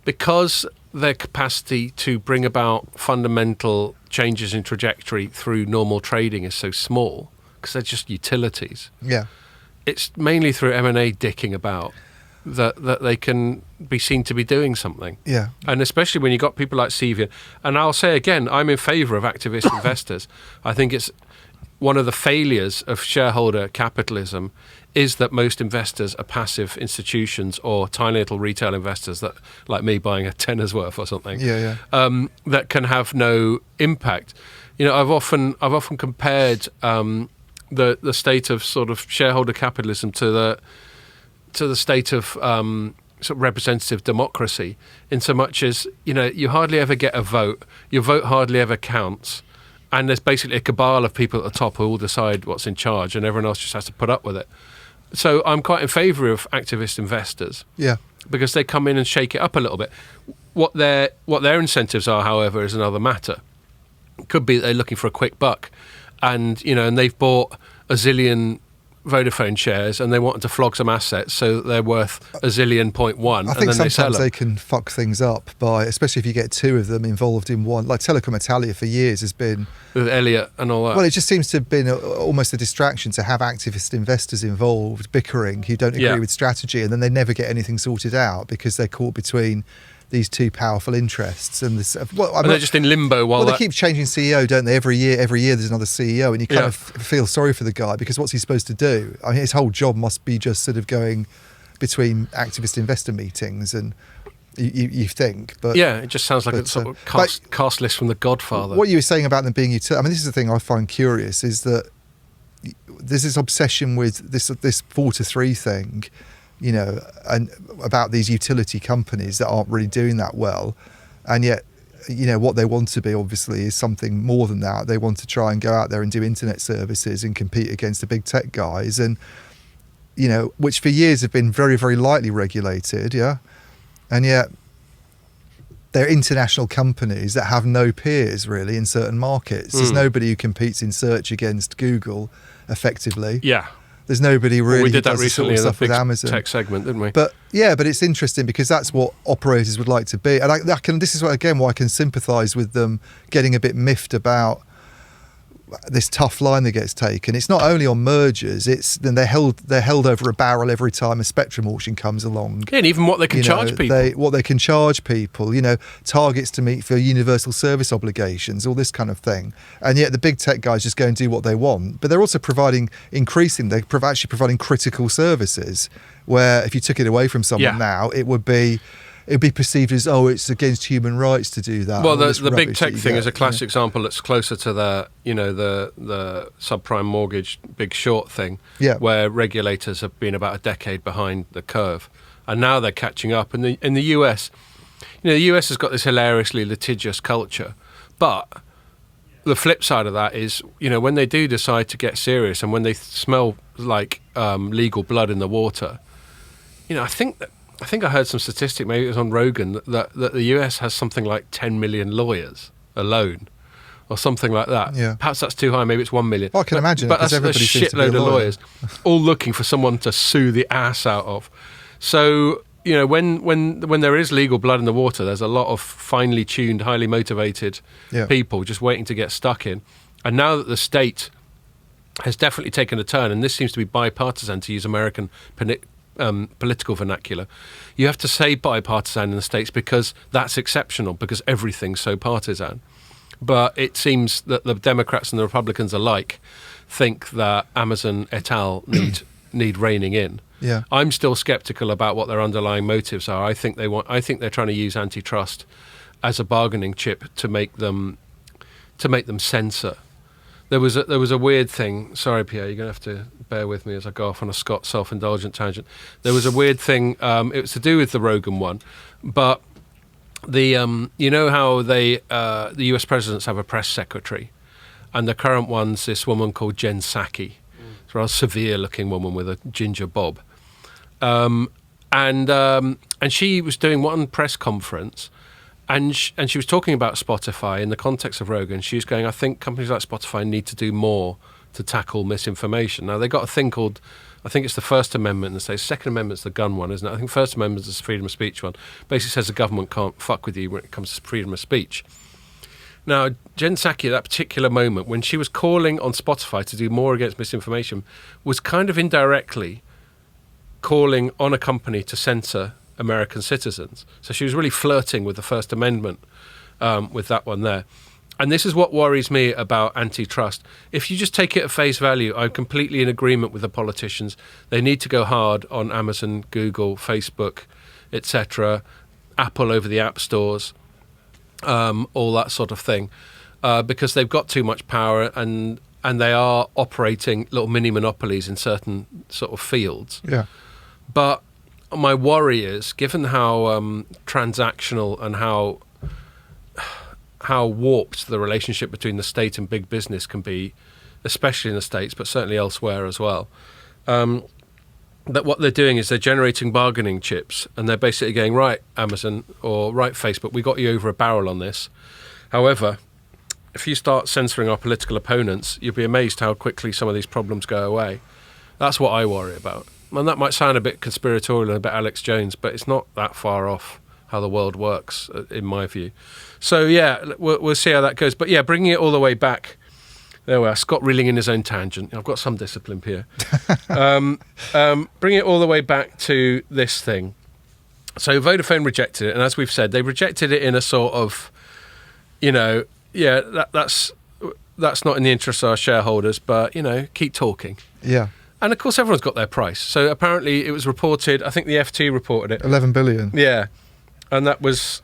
because their capacity to bring about fundamental changes in trajectory through normal trading is so small, because they're just utilities. Yeah. It's mainly through M&A dicking about that they can be seen to be doing something. Yeah. And especially when you've got people like Sevian. And I'll say again, I'm in favour of activist investors. I think it's one of the failures of shareholder capitalism is that most investors are passive institutions or tiny little retail investors that, like me, buying a tenner's worth or something. That can have no impact. I've often compared the state of sort of shareholder capitalism to the state of sort of representative democracy, in so much as you hardly ever get a vote. Your vote hardly ever counts. And there's basically a cabal of people at the top who all decide what's in charge, and everyone else just has to put up with it. So I'm quite in favour of activist investors. Yeah. Because they come in and shake it up a little bit. What their incentives are, however, is another matter. It could be that they're looking for a quick buck, and they've bought a zillion Vodafone shares and they wanted to flog some assets so that they're worth a zillion .1. I think sometimes they can fuck things up by, especially if you get two of them involved in one. Like Telecom Italia for years has been with Elliot and all that. Well, it just seems to have been almost a distraction to have activist investors involved bickering who don't agree with strategy, and then they never get anything sorted out because they're caught between these two powerful interests, and they're just in limbo while they keep changing CEO, don't they? Every year there's another CEO, and you kind of feel sorry for the guy, because what's he supposed to do? I mean, his whole job must be just sort of going between activist investor meetings, and you think, but it just sounds like a sort of cast list from The Godfather. What you were saying about them being utility, I mean, this is the thing I find curious, is that there's this obsession with this 4-3 thing, and about these utility companies that aren't really doing that well, and yet, what they want to be obviously is something more than that. They want to try and go out there and do internet services and compete against the big tech guys, and which for years have been very, very lightly regulated, and yet they're international companies that have no peers really in certain markets. There's nobody who competes in search against Google effectively. There's nobody really we did who that does recently the sort of in stuff the with Amazon. tech segment, didn't we? But it's interesting because that's what operators would like to be, and this is why I can sympathise with them getting a bit miffed about this tough line that gets taken. It's not only on mergers; then they're held over a barrel every time a spectrum auction comes along. Yeah, and even what they can charge people. What they can charge people. Targets to meet for universal service obligations, all this kind of thing. And yet the big tech guys just go and do what they want. But they're also providing actually providing critical services. Where if you took it away from someone now, it would be perceived as, it's against human rights to do that. Well, the big tech thing is a classic example that's closer to the subprime mortgage big short thing, where regulators have been about a decade behind the curve, and now they're catching up. And in the US, the US has got this hilariously litigious culture, but the flip side of that is, when they do decide to get serious and when they smell like legal blood in the water, I think I heard some statistic, maybe it was on Rogan, that the US has something like 10 million lawyers alone, or something like that. Yeah. Perhaps that's too high, maybe it's 1 million. Well, I can imagine, but that's a shitload of lawyers, all looking for someone to sue the ass out of. So, when there is legal blood in the water, there's a lot of finely tuned, highly motivated people just waiting to get stuck in. And now that the state has definitely taken a turn, and this seems to be bipartisan, to use American political vernacular, you have to say bipartisan in the States because that's exceptional, because everything's so partisan. But it seems that the Democrats and the Republicans alike think that Amazon et al. need reining in. Yeah. I'm still skeptical about what their underlying motives are. I think they're trying to use antitrust as a bargaining chip to make them censor. There was a weird thing. Sorry, Pierre, you're going to have to bear with me as I go off on a Scott self-indulgent tangent. There was a weird thing. It was to do with the Rogan one, but the how the US presidents have a press secretary, and the current one's this woman called Jen Psaki. It's a rather severe-looking woman with a ginger bob. And she was doing one press conference, and she was talking about Spotify in the context of Rogan. She was going, I think companies like Spotify need to do more to tackle misinformation. Now, they got a thing called, I think it's the First Amendment in the States. Second Amendment's the gun one, isn't it? I think First Amendment is the freedom of speech one. Basically says the government can't fuck with you when it comes to freedom of speech. Now, Jen Psaki, at that particular moment, when she was calling on Spotify to do more against misinformation, was kind of indirectly calling on a company to censor American citizens. So she was really flirting with the First Amendment with that one there. And this is what worries me about antitrust. If you just take it at face value, I'm completely in agreement with the politicians. They need to go hard on Amazon, Google, Facebook, etc., Apple over the app stores, all that sort of thing, because they've got too much power and they are operating little mini monopolies in certain sort of fields. Yeah. But my worry is, given how transactional and how warped the relationship between the state and big business can be, especially in the States, but certainly elsewhere as well, that what they're doing is they're generating bargaining chips, and they're basically going, right, Amazon, or right, Facebook, we got you over a barrel on this. However, if you start censoring our political opponents, you'll be amazed how quickly some of these problems go away. That's what I worry about. And that might sound a bit conspiratorial and a bit Alex Jones, but it's not that far off how the world works, in my view. So, yeah, we'll see how that goes. But, yeah, bringing it all the way back. There we are. Scott reeling in his own tangent. I've got some discipline here. Bring it all the way back to this thing. So Vodafone rejected it. And as we've said, they rejected it in a sort of, that's not in the interest of our shareholders, but, keep talking. Yeah. And, of course, everyone's got their price. So apparently it was reported, I think the FT reported it. 11 billion. Yeah. And that was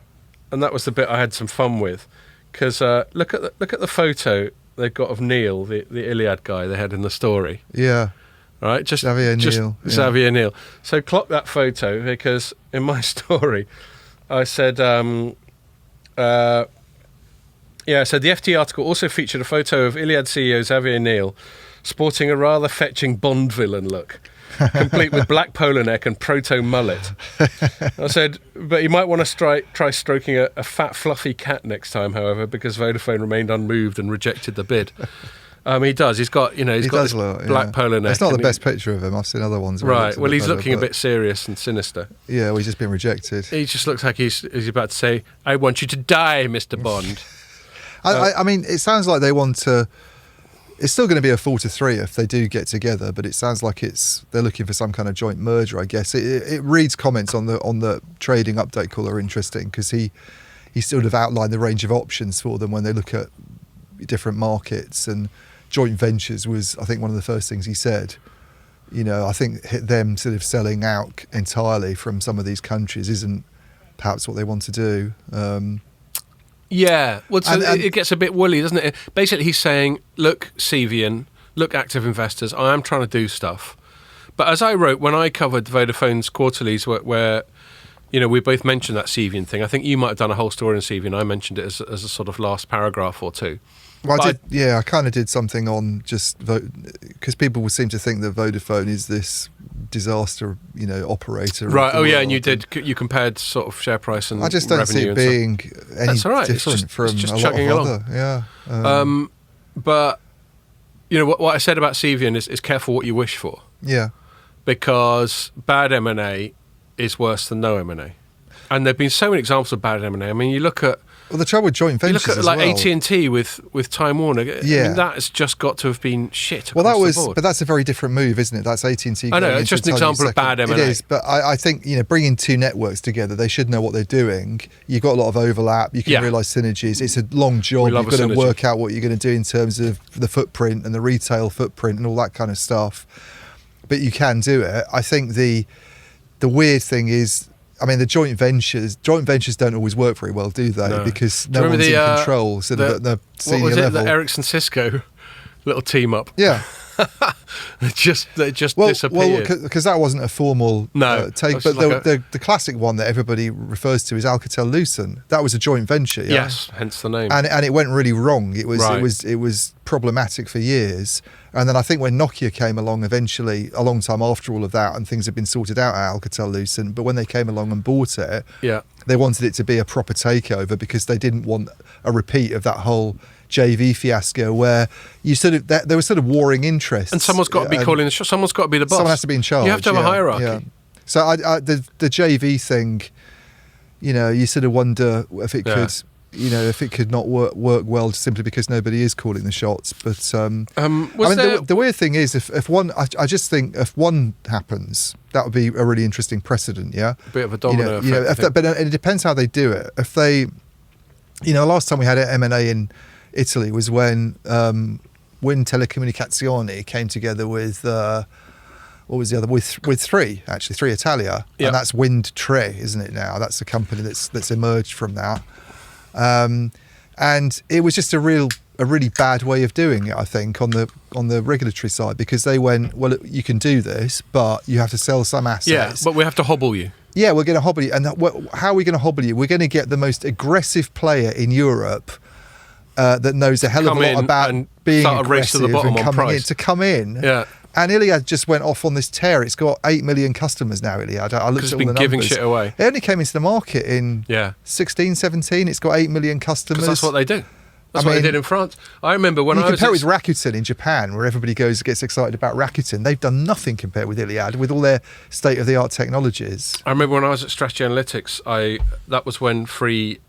the bit I had some fun with. Because look at the photo they've got of Neil, the Iliad guy they had in the story. Yeah. Right? Xavier Neil. Yeah. Xavier Neil. So clock that photo, because in my story I said, I said the FT article also featured a photo of Iliad CEO Xavier Neil sporting a rather fetching Bond villain look, complete with black polo neck and proto-mullet. I said, but you might want to try stroking a fat, fluffy cat next time, however, because Vodafone remained unmoved and rejected the bid. He does. He's got, he's got this black polo neck. It's not the best picture of him. I've seen other ones. Right. Well, he's looking a bit serious and sinister. Yeah, well, he's just been rejected. He just looks like he's about to say, I want you to die, Mr. Bond. I mean, it sounds like they want to... It's still going to be a 4-3 if they do get together, but it sounds like they're looking for some kind of joint merger, I guess. It reads comments on the trading update call are interesting, because he sort of outlined the range of options for them when they look at different markets, and joint ventures was, I think, one of the first things he said. I think them sort of selling out entirely from some of these countries isn't perhaps what they want to do. Yeah, well, so it gets a bit woolly, doesn't it? Basically, he's saying, look, Cevian, look, active investors, I am trying to do stuff. But as I wrote, when I covered Vodafone's quarterlies, where we both mentioned that Cevian thing, I think you might have done a whole story on Cevian. I mentioned it as a sort of last paragraph or two. Well, I kind of did something on just because people would seem to think that Vodafone is this disaster, operator. Right. Oh, yeah. And you compared sort of share price and I just don't see it being any different from it's just a chugging lot of along. other. Yeah. But what I said about Cevian is careful what you wish for. Yeah. Because bad M&A is worse than no M&A, and there've been so many examples of bad M&A. I mean, you look at. Well, the trouble with joint ventures, you look at AT&T with Time Warner. Yeah, I mean, that has just got to have been shit. Well, the board. But that's a very different move, isn't it? That's AT&T. I know, it's just an example of bad M&A. It is, but I think bringing two networks together, they should know what they're doing. You've got a lot of overlap. You can realise synergies. It's a long job. You've got to work out what you're going to do in terms of the footprint and the retail footprint and all that kind of stuff. But you can do it. I think the weird thing is, I mean, the joint ventures don't always work very well, do they? No. Because no one's in control. So at the senior level. The Ericsson Cisco little team up? Yeah. It just disappeared. Well, because that wasn't a formal take. But the classic one that everybody refers to is Alcatel-Lucent. That was a joint venture. Yeah? Yes, hence the name. And it went really wrong. It was problematic for years. And then I think when Nokia came along eventually, a long time after all of that, and things had been sorted out at Alcatel-Lucent, but when they came along and bought it, they wanted it to be a proper takeover because they didn't want a repeat of that whole JV fiasco where there was sort of warring interests. And someone's got to be calling the shots. Someone's got to be the boss. Someone has to be in charge. You have to have a hierarchy. Yeah. So the JV thing, you sort of wonder if it could... if it could not work well simply because nobody is calling the shots. But the weird thing is, if one, I just think if one happens, that would be a really interesting precedent. Yeah, a bit of a domino effect. But it depends how they do it. If they, last time we had M&A in Italy was when Telecomunicazioni came together with. What was the other? With Three Italia, and that's Wind Tre, isn't it now? That's the company that's emerged from that. And it was just a really bad way of doing it, I think, on the regulatory side, because they went, well, you can do this, but you have to sell some assets. Yeah, but we have to hobble you. Yeah, we're going to hobble you. And how are we going to hobble you? We're going to get the most aggressive player in Europe that knows a hell of a lot about being aggressive, race to the bottom and coming in to come in. Yeah. And Iliad just went off on this tear. It's got 8 million customers now, Iliad. I looked at all the numbers. It's been giving shit away. It only came into the market in 16, 17. It's got 8 million customers. Because that's what they do. That's what they did in France. I remember when I was... You compare it with Rakuten in Japan, where everybody gets excited about Rakuten. They've done nothing compared with Iliad, with all their state-of-the-art technologies. I remember when I was at Strategy Analytics, that was when Free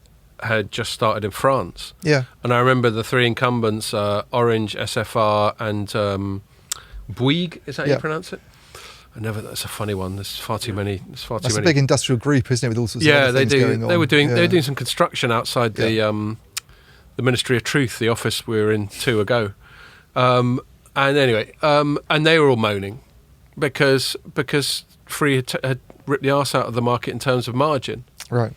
had just started in France. Yeah. And I remember the three incumbents, Orange, SFR, and... Bouygues, is that how you pronounce it? That's a funny one. There's far too many. That's a big industrial group, isn't it? With all sorts of other things going on. They were doing some construction outside the Ministry of Truth, the office we were in 2 ago. And anyway, and they were all moaning because Free had ripped the arse out of the market in terms of margin. Right.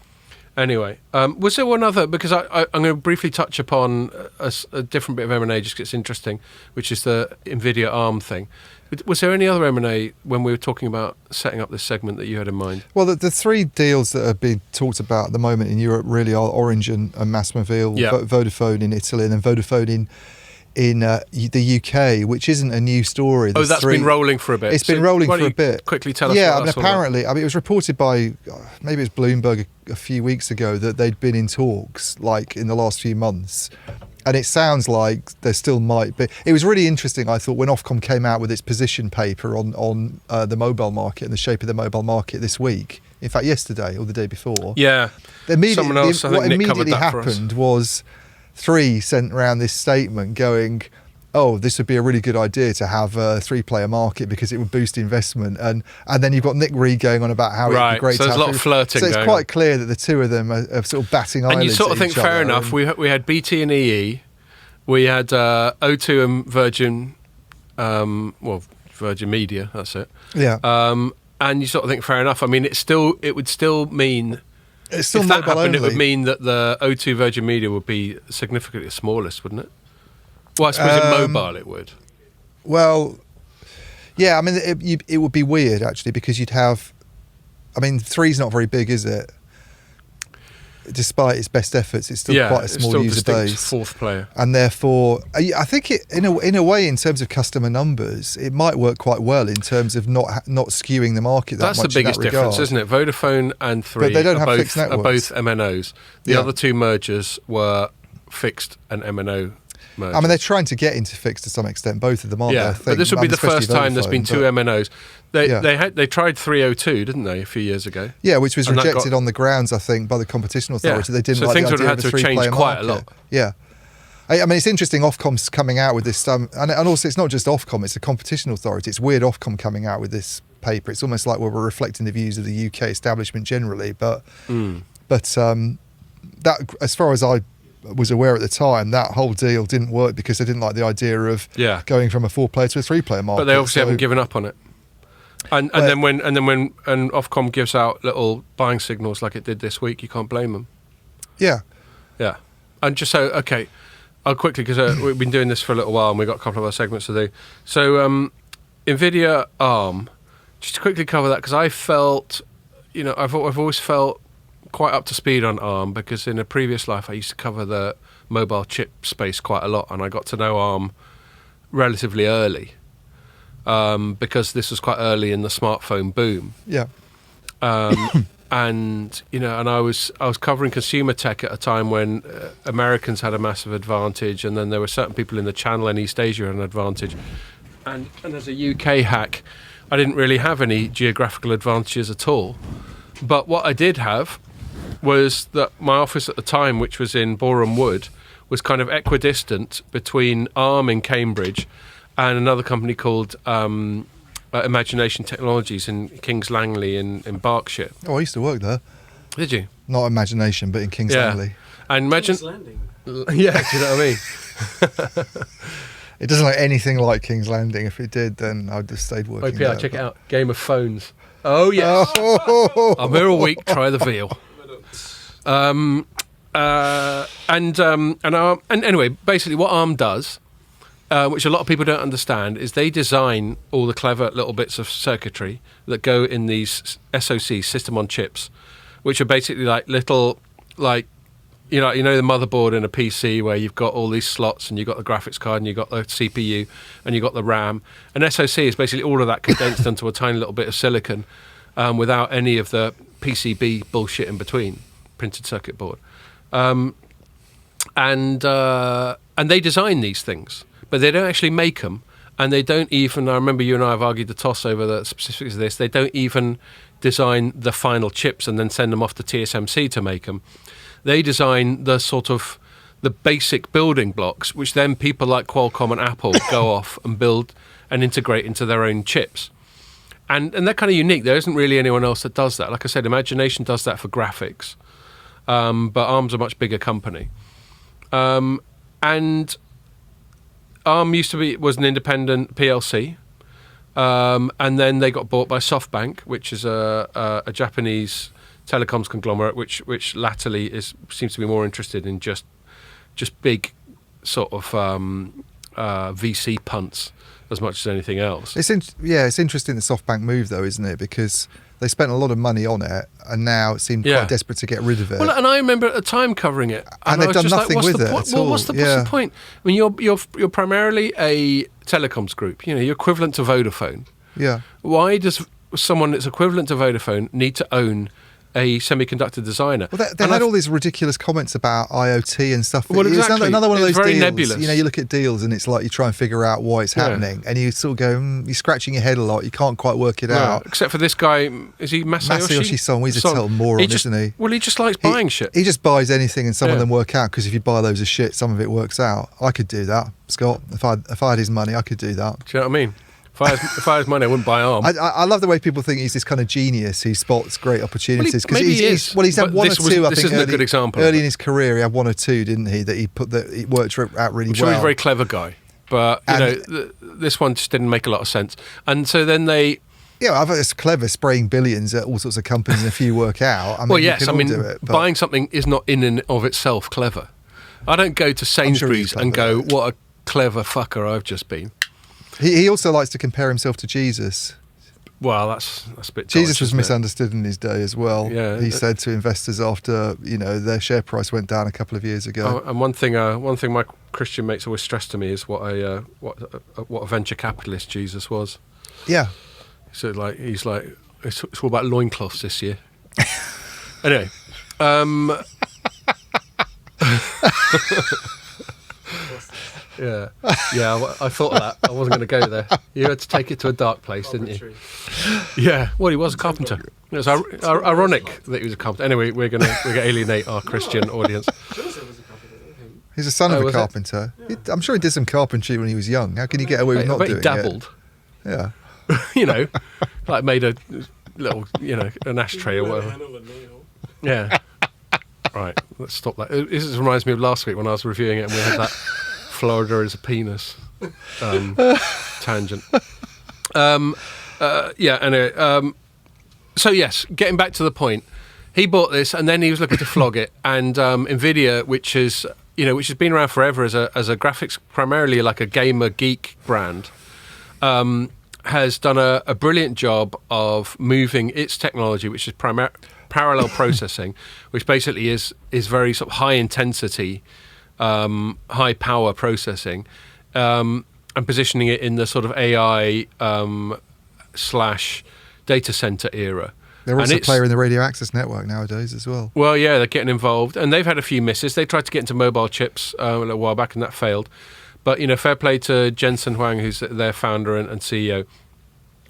Anyway, was there one other? Because I'm going to briefly touch upon a different bit of M&A, just 'cause it's interesting, which is the NVIDIA ARM thing. Was there any other M&A when we were talking about setting up this segment that you had in mind? Well, the three deals that are being talked about at the moment in Europe really are Orange and MásMóvil, Vodafone in Italy, and then Vodafone in the UK, which isn't a new story. That's been rolling for a bit. It's been rolling for a bit. Quickly tell us. Yeah, apparently, it was reported by maybe it was Bloomberg a few weeks ago that they'd been in talks in the last few months, and it sounds like there still might be. It was really interesting, I thought, when Ofcom came out with its position paper on the mobile market and the shape of the mobile market this week. In fact, yesterday or the day before. Yeah. What immediately happened was Three sent around this statement going, this would be a really good idea to have a three-player market because it would boost investment. And then you've got Nick Reed going on about how it would be great to have... So there's a lot of flirting going on. So it's quite clear that the two of them are sort of batting eyelids. And you sort of think, fair enough, we had BT and EE, we had O2 and Virgin, Virgin Media, that's it. Yeah. And you sort of think, fair enough. I mean, it would still mean... It's still if that happened, only. It would mean that the O2 Virgin Media would be significantly the smallest, wouldn't it? Well, I suppose in mobile it would. Well, yeah, I mean, it would be weird, actually, because you'd have... I mean, Three's not very big, is it? Despite its best efforts, it's still quite a small user base. Fourth player. And therefore, I think in a way, in terms of customer numbers, it might work quite well in terms of not skewing the market that much. That's the biggest difference, isn't it? Vodafone and Three are both MNOs. The other two mergers were fixed and MNO mergers. I mean, they're trying to get into fixed to some extent, both of them, aren't they? Yeah, but this would be the first time there's been two MNOs. They tried 302, didn't they, a few years ago? Yeah, which was rejected on the grounds, I think, by the competition authority. They didn't like the idea of a three-player market. So things would have had to change quite a lot. Yeah. I mean, it's interesting Ofcom's coming out with this, and also it's not just Ofcom, it's the competition authority. It's weird Ofcom coming out with this paper. It's almost like we're reflecting the views of the UK establishment generally, but that, as far as I was aware at the time, that whole deal didn't work because they didn't like the idea of going from a 4-player to a 3-player market. But they obviously haven't given up on it. And then when Ofcom gives out little buying signals like it did this week, you can't blame them. Yeah. Yeah. And just so, okay, I'll quickly, because we've been doing this for a little while and we've got a couple of other segments to do. So NVIDIA ARM, just to quickly cover that, because I felt, I've always felt quite up to speed on ARM, because in a previous life I used to cover the mobile chip space quite a lot, and I got to know ARM relatively early, because this was quite early in the smartphone boom. Yeah. And I was covering consumer tech at a time when Americans had a massive advantage, and then there were certain people in the channel in East Asia had an advantage. And as a UK hack, I didn't really have any geographical advantages at all. But what I did have was that my office at the time, which was in Boreham Wood, was kind of equidistant between ARM in Cambridge and another company called Imagination Technologies in Kings Langley in Berkshire. Oh, I used to work there. Did you? Not Imagination, but in Kings Langley. And imagine... King's Landing. Yeah, do you know what I mean? It doesn't look anything like King's Landing. If it did, then I'd have stayed working there. Check it out. Game of Phones. Oh, yes. I'm here all week. Try the veal. And anyway, basically what ARM does, which a lot of people don't understand, is they design all the clever little bits of circuitry that go in these SoCs, system on chips, which are basically like little, like, the motherboard in a PC where you've got all these slots and you've got the graphics card and you've got the CPU and you've got the RAM. An SoC is basically all of that condensed into a tiny little bit of silicon, without any of the PCB bullshit in between, printed circuit board. And they design these things, but they don't actually make them. And they don't even, I remember you and I have argued the toss over the specifics of this, they don't even design the final chips and then send them off to TSMC to make them. They design the sort of the basic building blocks, which then people like Qualcomm and Apple go off and build and integrate into their own chips. And they're kind of unique. There isn't really anyone else that does that. Like I said, Imagination does that for graphics. But ARM's a much bigger company. And ARM was an independent PLC. And then they got bought by SoftBank, which is a Japanese telecoms conglomerate, which latterly seems to be more interested in just big sort of VC punts as much as anything else. It's interesting the SoftBank move, though, isn't it? Because they spent a lot of money on it, and now it seemed quite desperate to get rid of it. Well, and I remember at the time covering it, and they've done nothing with it at all. What's the point? I mean, you're primarily a telecoms group. You're equivalent to Vodafone. Yeah. Why does someone that's equivalent to Vodafone need to own a semiconductor designer? Well, they had all these ridiculous comments about IoT and stuff. Well, exactly. It's another one of those very deals. Nebulous. You look at deals and it's like you try and figure out why it's happening, and you sort of go, you're scratching your head a lot. You can't quite work it out. Except for this guy, is he Masayoshi Son? He's a total moron, isn't he? Well, he just likes buying shit. He just buys anything, and some of them work out, because if you buy loads of shit, some of it works out. I could do that, Scott. If I had his money, I could do that. Do you know what I mean? If I had money, I wouldn't buy ARM. I love the way people think he's this kind of genius who spots great opportunities. Well, he's had one or two. I think isn't a good example. Early in his career, he had one or two, didn't he? That he worked out really well. I'm sure he's a very clever guy, but this one just didn't make a lot of sense. And so then they. Yeah, I thought it's clever, spraying billions at all sorts of companies, and a few work out. Do it, buying something is not in and of itself clever. I don't go to Sainsbury's and go, "What a clever fucker I've just been." He also likes to compare himself to Jesus. Well, that's a bit. Jesus was misunderstood in his day as well. Yeah, he said to investors after their share price went down a couple of years ago. Oh, and one thing my Christian mates always stress to me is what a venture capitalist Jesus was. Yeah. So he's like it's all about loincloths this year. Anyway. Yeah, I thought of that. I wasn't going to go there. You had to take it to a dark place, didn't you? Yeah, well, he was a carpenter. It was ironic that he was a carpenter. Anyway, we're going to alienate our Christian audience. He's the son of a carpenter. Yeah. I'm sure he did some carpentry when he was young. How can you get away with not doing it? He dabbled. Yeah. Like made a little, an ashtray or whatever. Yeah. Right, let's stop that. This reminds me of last week when I was reviewing it and we had that Florida is a penis tangent. Anyway, so yes, getting back to the point, he bought this and then he was looking to flog it, and NVIDIA, which is which has been around forever as a graphics, primarily like a gamer geek brand, has done a brilliant job of moving its technology, which is parallel processing, which basically is very sort of high intensity, high power processing, and positioning it in the sort of AI / data center era. They're also a player in the radio access network nowadays as well. Well, yeah, they're getting involved, and they've had a few misses. They tried to get into mobile chips a little while back, and that failed. But, fair play to Jensen Huang, who's their founder and CEO.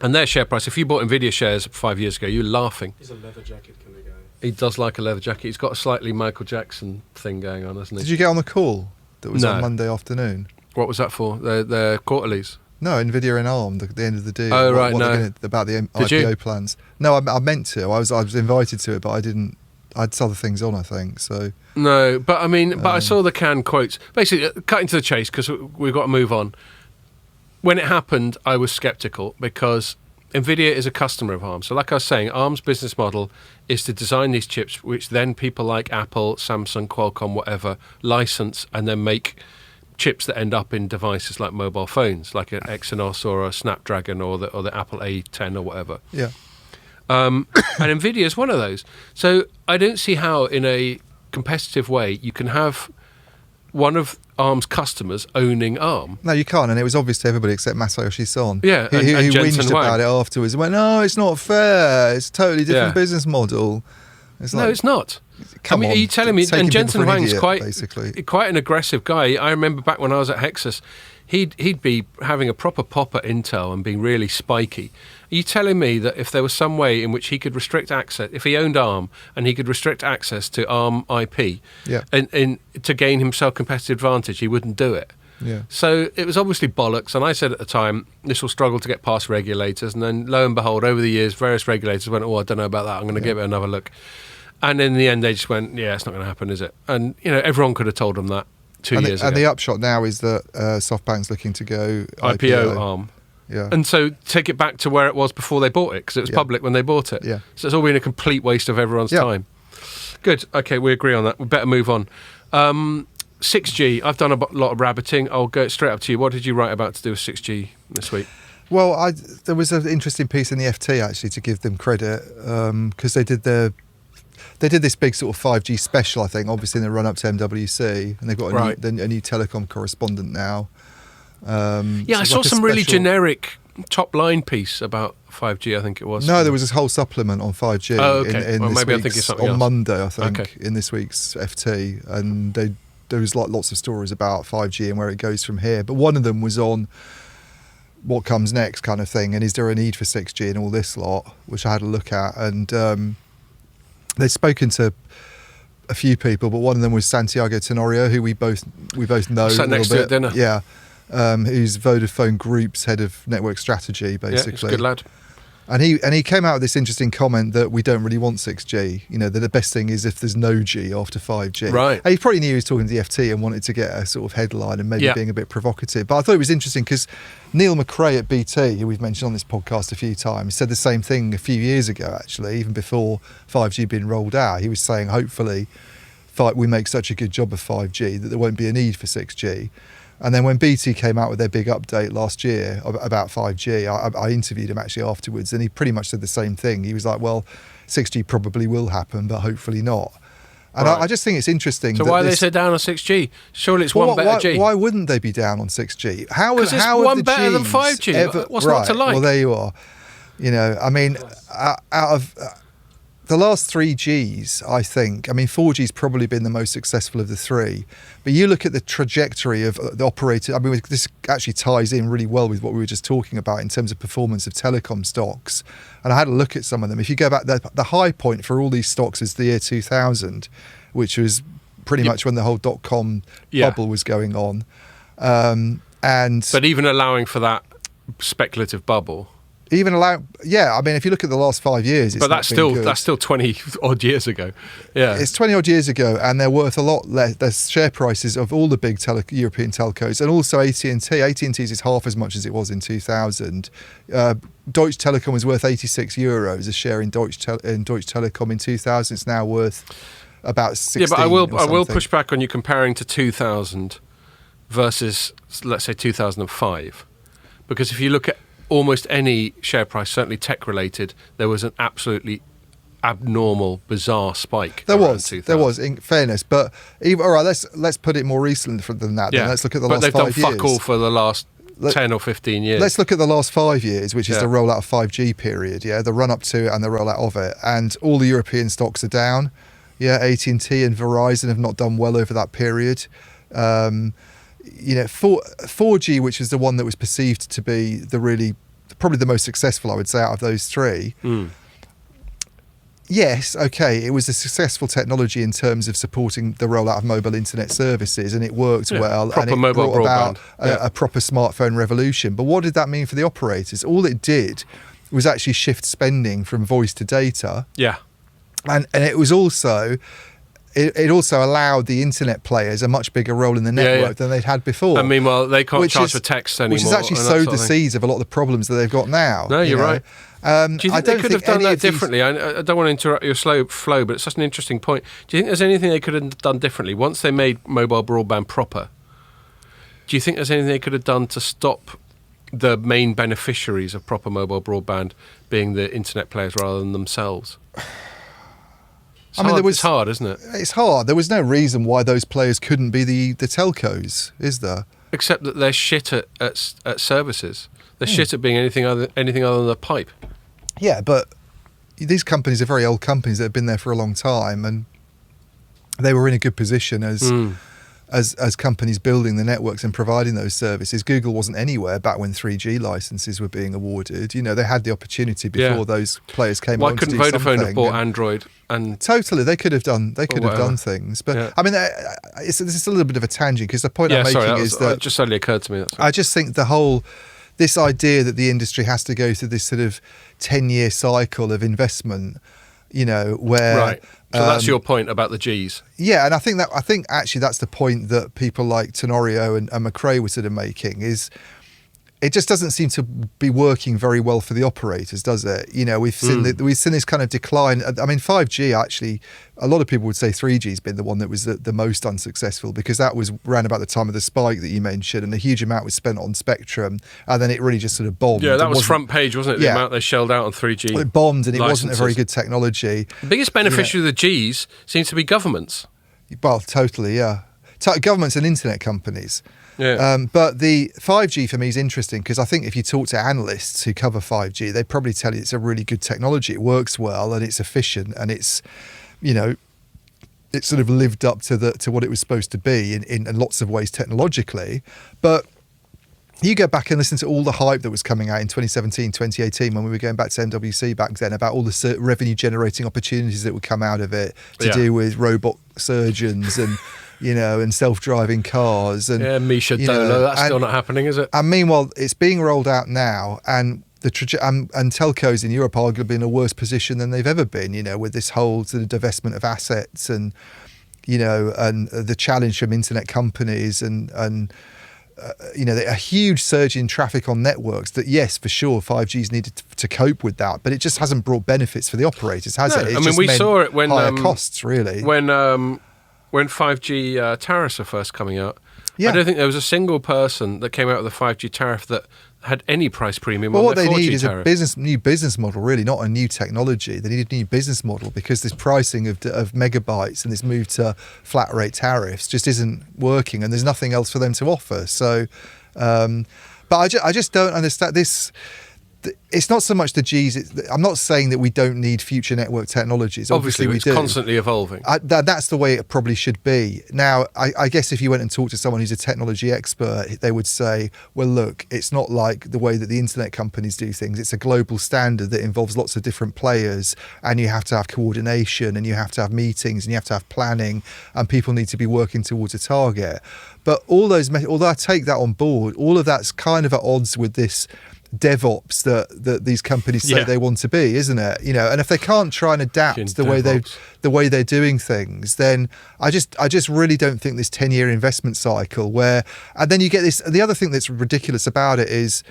And their share price, if you bought NVIDIA shares 5 years ago, you're laughing. He's a leather jacket kind of guy. He does like a leather jacket. He's got a slightly Michael Jackson thing going on, hasn't he? Did you get on the call that was on Monday afternoon? What was that for? The quarterlies? No, NVIDIA and ARM, the end of the deal. Oh, right, no. About the IPO plans. No, I meant to. I was invited to it, but I didn't. I had other things on, I think. So no, but I saw the canned quotes. Basically, cutting to the chase, because we've got to move on. When it happened, I was sceptical because NVIDIA is a customer of ARM. So like I was saying, ARM's business model is to design these chips, which then people like Apple, Samsung, Qualcomm, whatever, license and then make chips that end up in devices like mobile phones, like an Exynos or a Snapdragon or the Apple A10 or whatever. Yeah. And NVIDIA is one of those. So I don't see how, in a competitive way, you can have one of ARM's customers owning ARM. No, you can't, and it was obvious to everybody except Masayoshi Son. Yeah, who whinged about it afterwards and went, "No, it's not fair. It's a totally different business model." It's no, it's not. Come on, are you telling me? And Jensen Huang's basically quite an aggressive guy. I remember back when I was at Hexus, he'd be having a proper pop at Intel and being really spiky. Are you telling me that if there was some way in which he could restrict access, if he owned ARM and he could restrict access to ARM IP, and to gain himself competitive advantage, he wouldn't do it? Yeah. So it was obviously bollocks, and I said at the time, this will struggle to get past regulators. And then lo and behold, over the years, various regulators went, "Oh, I don't know about that. I'm going to give it another look." And in the end, they just went, "Yeah, it's not going to happen, is it?" And everyone could have told them that 2 years ago. And the upshot now is that SoftBank's looking to go IPO ARM. Yeah. And so take it back to where it was before they bought it, because it was public when they bought it. Yeah. So it's all been a complete waste of everyone's time. Good. Okay, we agree on that. We better move on. 6G. I've done a lot of rabbiting. I'll go straight up to you. What did you write about to do with 6G this week? Well, there was an interesting piece in the FT, actually, to give them credit, because they did this big sort of 5G special, I think, obviously in the run-up to MWC, and they've got a new telecom correspondent now. I saw some really generic top-line piece about 5G, I think it was. No, there was this whole supplement on 5G on Monday, I think, in this week's FT, and there was lots of stories about 5G and where it goes from here. But one of them was on what comes next kind of thing, and is there a need for 6G and all this lot, which I had a look at. And they've spoken to a few people, but one of them was Santiago Tenorio, who we both know. Sat next to at dinner. Yeah. Who's Vodafone Group's head of network strategy, basically. Yeah, he's a good lad. And he came out with this interesting comment that we don't really want 6G. That the best thing is if there's no G after 5G. Right. And he probably knew he was talking to the FT and wanted to get a sort of headline and maybe being a bit provocative. But I thought it was interesting because Neil McRae at BT, who we've mentioned on this podcast a few times, said the same thing a few years ago, actually, even before 5G had been rolled out. He was saying, hopefully, we make such a good job of 5G that there won't be a need for 6G. And then when BT came out with their big update last year about 5G, I interviewed him actually afterwards, and he pretty much said the same thing. He was like, well, 6G probably will happen, but hopefully not. And I just think it's interesting. So why are they so down on 6G? Surely it's one better G. Why wouldn't they be down on 6G? Because it's one better than 5G. What's not to like? Well, there you are. I mean, out of... the last 3Gs, I think, 4G's probably been the most successful of the three. But you look at the trajectory of the operator, this actually ties in really well with what we were just talking about in terms of performance of telecom stocks. And I had a look at some of them. If you go back, the high point for all these stocks is the year 2000, which was pretty much when the whole .com bubble was going on. But even allowing for that speculative bubble... Even if you look at the last 5 years, it's that's still 20 odd years ago. Yeah, it's 20 odd years ago, and they're worth a lot less. Their share prices of all the big European telcos, and also AT&T. AT&T's is half as much as it was in 2000. Deutsche Telekom was worth €86 a share in Deutsche Telekom in 2000. It's now worth about 16. Yeah, but I will push back on you comparing to 2000 versus, let's say, 2005, because if you look at almost any share price, certainly tech related, there was an absolutely abnormal, bizarre spike. There was, in fairness, but all right, let's put it more recent than that. Yeah. Then let's look at the last 5 years. But they've done fuck all for the last 10 or 15 years. Let's look at the last 5 years, which is the rollout of 5G period, the run up to it and the rollout of it. And all the European stocks are down. Yeah, AT&T and Verizon have not done well over that period. 4G, which is the one that was perceived to be probably the most successful, I would say, out of those three. Yes, okay, it was a successful technology in terms of supporting the rollout of mobile internet services, and it worked well. Proper and it mobile brought broadband. about a proper smartphone revolution. But what did that mean for the operators? All it did was actually shift spending from voice to data. Yeah. And it was also... It also allowed the internet players a much bigger role in the network than they'd had before. And meanwhile, they can't charge for text anymore. Which has actually sowed the seeds of a lot of the problems that they've got now. No, you're right. Do you think they could have done that differently? I don't want to interrupt your slow flow, but it's such an interesting point. Do you think there's anything they could have done differently once they made mobile broadband proper? Do you think there's anything they could have done to stop the main beneficiaries of proper mobile broadband being the internet players rather than themselves? It's hard, isn't it? It's hard. There was no reason why those players couldn't be the telcos, is there? Except that they're shit at services. They're shit at being anything other than a pipe. Yeah, but these companies are very old companies that have been there for a long time, and they were in a good position as companies building the networks and providing those services. Google wasn't anywhere back when 3G licenses were being awarded. They had the opportunity before those players came along to do something. Why couldn't Vodafone have bought Android? And totally, they could have done things. But I mean, it's a little bit of a tangent, because the point I'm making is that it just suddenly occurred to me. I just think this idea that the industry has to go through this sort of 10-year cycle of investment, where... Right. So that's your point about the Gs. Yeah, and I think actually that's the point that people like Tenorio and McRae were sort of making, is it just doesn't seem to be working very well for the operators, does it? We've seen this kind of decline. I mean, 5G actually, a lot of people would say 3G's been the one that was the most unsuccessful, because that was around about the time of the spike that you mentioned, and a huge amount was spent on spectrum, and then it really just sort of bombed. Yeah, that was front page, wasn't it? The amount they shelled out on 3G. Well, it bombed, and it wasn't a very good technology. The biggest beneficiary of the Gs seems to be governments. Well, totally, yeah. Governments and internet companies. Yeah. But the 5G for me is interesting, because I think if you talk to analysts who cover 5G, they'd probably tell you it's a really good technology. It works well, and it's efficient, and it's, it sort of lived up to what it was supposed to be in lots of ways technologically. But you go back and listen to all the hype that was coming out in 2017, 2018, when we were going back to MWC back then, about all the revenue generating opportunities that would come out of it to do with robot surgeons and and self-driving cars. And Misha Dolo, that's still not happening, is it? And meanwhile, it's being rolled out now, and and telcos in Europe are arguably in a worse position than they've ever been, with this whole sort of divestment of assets and the challenge from internet companies and a huge surge in traffic on networks that, yes, for sure, 5G's needed to cope with that, but it just hasn't brought benefits for the operators, has it? We saw it when higher costs, really. When 5G tariffs were first coming out, I don't think there was a single person that came out with a 5G tariff that had any price premium on their 4G tariff. What they need is a new business model, really, not a new technology. They need a new business model, because this pricing of megabytes and this move to flat rate tariffs just isn't working, and there's nothing else for them to offer. So, but I just don't understand this. It's not so much the Gs. I'm not saying that we don't need future network technologies. Obviously we do. It's constantly evolving. That's the way it probably should be. Now, I guess if you went and talked to someone who's a technology expert, they would say, well, look, it's not like the way that the internet companies do things. It's a global standard that involves lots of different players, and you have to have coordination, and you have to have meetings, and you have to have planning, and people need to be working towards a target. But although I take that on board, all of that's kind of at odds with this DevOps that these companies say they want to be, isn't it? And if they can't try and adapt the way they're doing things, then I just really don't think this 10-year investment cycle and then you get this. The other thing that's ridiculous about it is,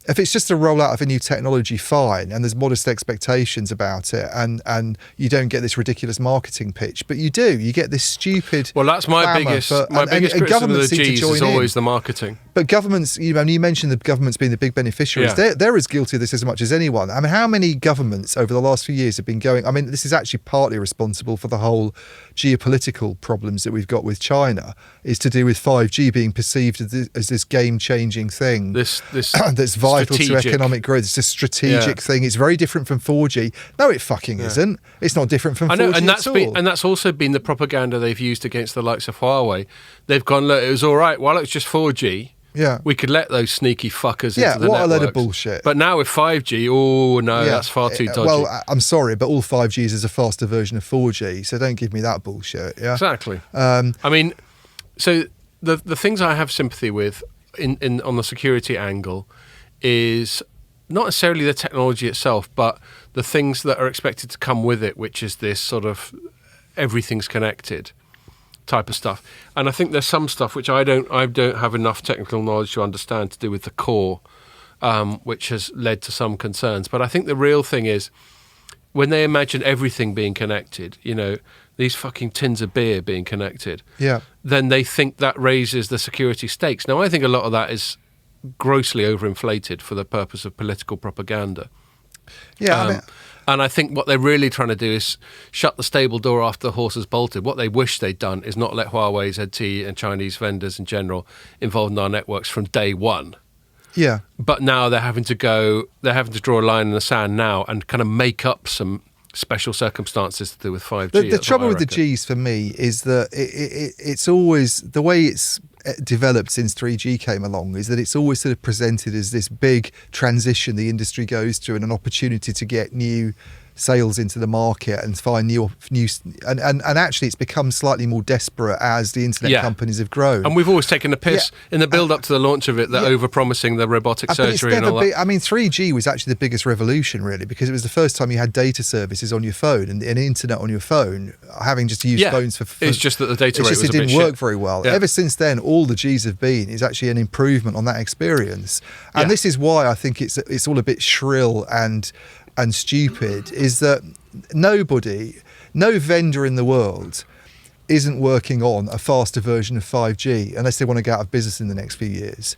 if it's just a rollout of a new technology, fine, and there's modest expectations about it, and you don't get this ridiculous marketing pitch, but you get this stupid. Well, that's my biggest criticism of the Gs is always the marketing. But governments, you mentioned the governments being the big beneficiaries. Yeah. They're as guilty of this as much as anyone. I mean, how many governments over the last few years have been going? I mean, this is actually partly responsible for the whole geopolitical problems that we've got with China. Is to do with 5G being perceived as this game-changing thing. This that's vital to economic growth. It's a strategic thing. It's very different from 4G. No, it fucking isn't. It's not different from 4G at all. And that's also been the propaganda they've used against the likes of Huawei. They've gone, look, it was all right while it was just 4G. Yeah, we could let those sneaky fuckers into the networks. Yeah, what a load of bullshit. But now with 5G, that's far too dodgy. Well, I'm sorry, but all 5G is a faster version of 4G, so don't give me that bullshit. Yeah, exactly. I mean, so the things I have sympathy with on the security angle is not necessarily the technology itself, but the things that are expected to come with it, which is this sort of everything's connected type of stuff. And I think there's some stuff which I don't have enough technical knowledge to understand to do with the core, which has led to some concerns. But I think the real thing is when they imagine everything being connected, these fucking tins of beer being connected, then they think that raises the security stakes. Now, I think a lot of that is grossly overinflated for the purpose of political propaganda. Yeah, and I think what they're really trying to do is shut the stable door after the horse has bolted. What they wish they'd done is not let Huawei, ZTE and Chinese vendors in general involved in our networks from day one. Yeah. But now they're having to draw a line in the sand now and kind of make up some special circumstances to do with 5G. The trouble with the Gs for me is that it's always, the way it's developed since 3G came along is that it's always sort of presented as this big transition the industry goes through and an opportunity to get new sales into the market and find new and actually it's become slightly more desperate as the internet companies have grown. And we've always taken the piss in the build up to the launch of it, that over-promising the robotic surgery and all that. I mean, 3G was actually the biggest revolution really, because it was the first time you had data services on your phone and internet on your phone, having just used phones for it's just that the data rate was a bit shit. It didn't work very well. Ever since then, all the Gs have been is actually an improvement on that experience. And this is why I think it's all a bit shrill and stupid, is that no vendor in the world isn't working on a faster version of 5G unless they want to get out of business in the next few years.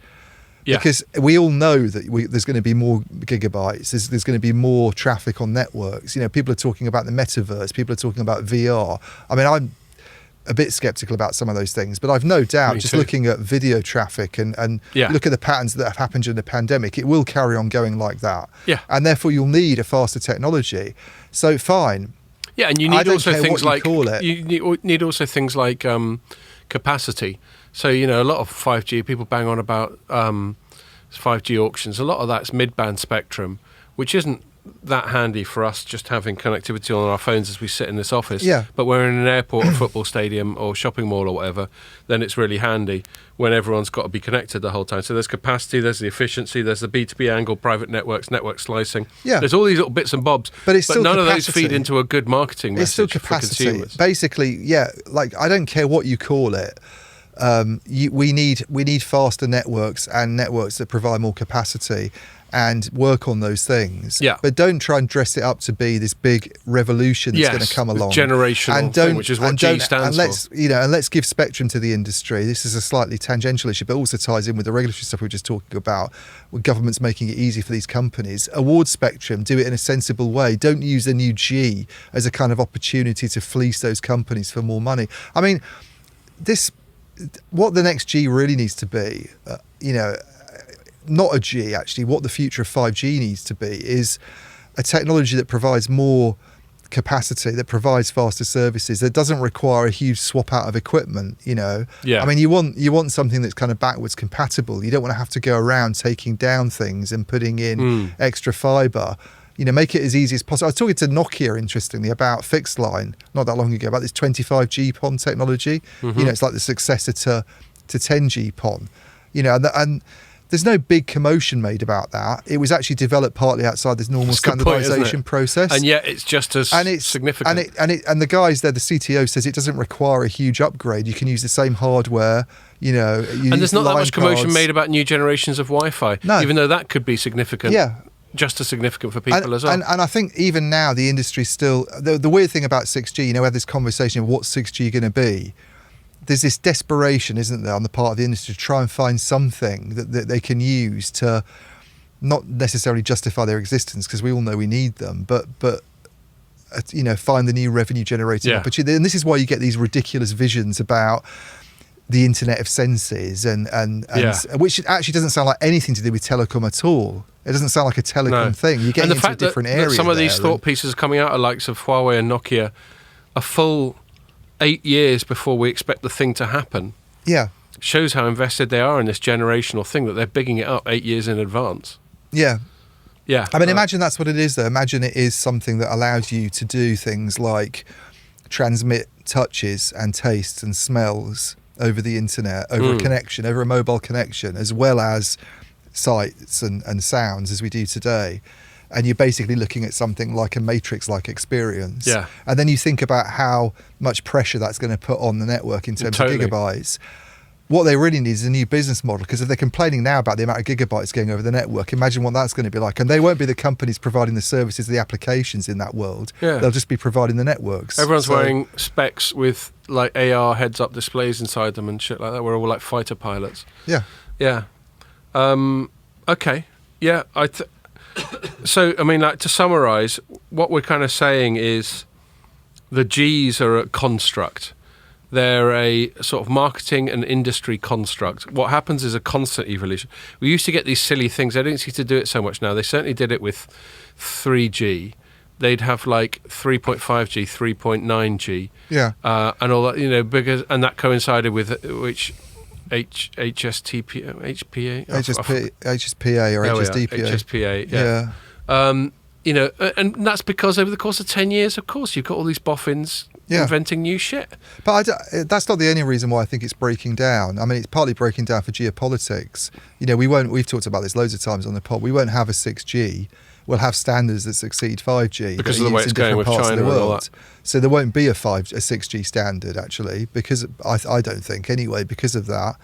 Yeah. Because we all know that there's going to be more gigabytes, there's going to be more traffic on networks. People are talking about the metaverse, people are talking about VR. I mean, I'm a bit skeptical about some of those things, but I've no doubt looking at video traffic and look at the patterns that have happened during the pandemic, it will carry on going like that. Yeah. And therefore you'll need a faster technology. So fine. Yeah, and you need also things like you need also things like capacity. So a lot of 5G people bang on about 5G auctions. A lot of that's mid-band spectrum, which isn't that handy for us just having connectivity on our phones as we sit in this office. Yeah. But we're in an airport or football stadium or shopping mall or whatever, then it's really handy when everyone's got to be connected the whole time. So there's capacity, there's the efficiency, there's the B2B angle, private networks, network slicing. Yeah. There's all these little bits and bobs. But it's still none capacity. Of those feed into a good marketing message. It's still capacity. For consumers. Basically, I don't care what you call it. We need faster networks and networks that provide more capacity and work on those things. Yeah. But don't try and dress it up to be this big revolution that's going to come along. Generational thing, which is what G stands for. And let's give spectrum to the industry. This is a slightly tangential issue, but also ties in with the regulatory stuff we were just talking about, with governments making it easy for these companies. Award spectrum, do it in a sensible way. Don't use the new G as a kind of opportunity to fleece those companies for more money. I mean, what the next G really needs to be, not a G actually, what the future of 5G needs to be is a technology that provides more capacity, that provides faster services, that doesn't require a huge swap out of equipment, Yeah. I mean, you want something that's kind of backwards compatible. You don't want to have to go around taking down things and putting in extra fibre. Make it as easy as possible. I was talking to Nokia, interestingly, about fixed line not that long ago, about this 25G PON technology. It's like the successor to 10G PON. And There's no big commotion made about that. It was actually developed partly outside this normal standardization process, and yet it's just as significant. And the guys there, the CTO says it doesn't require a huge upgrade. You can use the same hardware. And there's not that much commotion made about new generations of Wi-Fi, even though that could be significant. Yeah. Just as significant for people as well. And I think even now the industry's still... The weird thing about 6G, we had this conversation of what's 6G going to be. There's this desperation, isn't there, on the part of the industry to try and find something that they can use to not necessarily justify their existence, because we all know we need them, but find the new revenue generating opportunity. And this is why you get these ridiculous visions about the Internet of Senses, and which actually doesn't sound like anything to do with telecom at all. It doesn't sound like a telecom thing. You're getting into a different area. Some of these thought pieces coming out of likes of Huawei and Nokia a full 8 years before we expect the thing to happen. Yeah. Shows how invested they are in this generational thing, that they're bigging it up 8 years in advance. Yeah. Yeah. I mean, imagine that's what it is, though. Imagine it is something that allows you to do things like transmit touches and tastes and smells over the internet, over a connection, over a mobile connection, as well as sights and sounds as we do today. And you're basically looking at something like a Matrix-like experience. Yeah. And then you think about how much pressure that's going to put on the network in terms of gigabytes. What they really need is a new business model, because if they're complaining now about the amount of gigabytes going over the network, imagine what that's going to be like. And they won't be the companies providing the services, the applications in that world. Yeah. They'll just be providing the networks. Everyone's wearing specs with like AR heads-up displays inside them and shit like that. We're all like fighter pilots. Yeah. Yeah. Okay. Yeah. So, I mean, like, to summarise, what we're kind of saying is the Gs are a construct. They're a sort of marketing and industry construct. What happens is a constant evolution. We used to get these silly things. They don't seem to do it so much now. They certainly did it with 3G. They'd have like 3.5G, 3.9G. Yeah. And all that, because, and that coincided with which HSTP, HPA? HSPA or HSDPA. HSPA, yeah. And that's because over the course of 10 years, of course, you've got all these boffins inventing new shit. But that's not the only reason why I think it's breaking down. I mean, it's partly breaking down for geopolitics. We've talked about this loads of times on the pod. We won't have a 6G. We'll have standards that succeed 5G. Because of the way it's going with China and all that. So there won't be a 6G standard, actually, because I don't think anyway, because of that.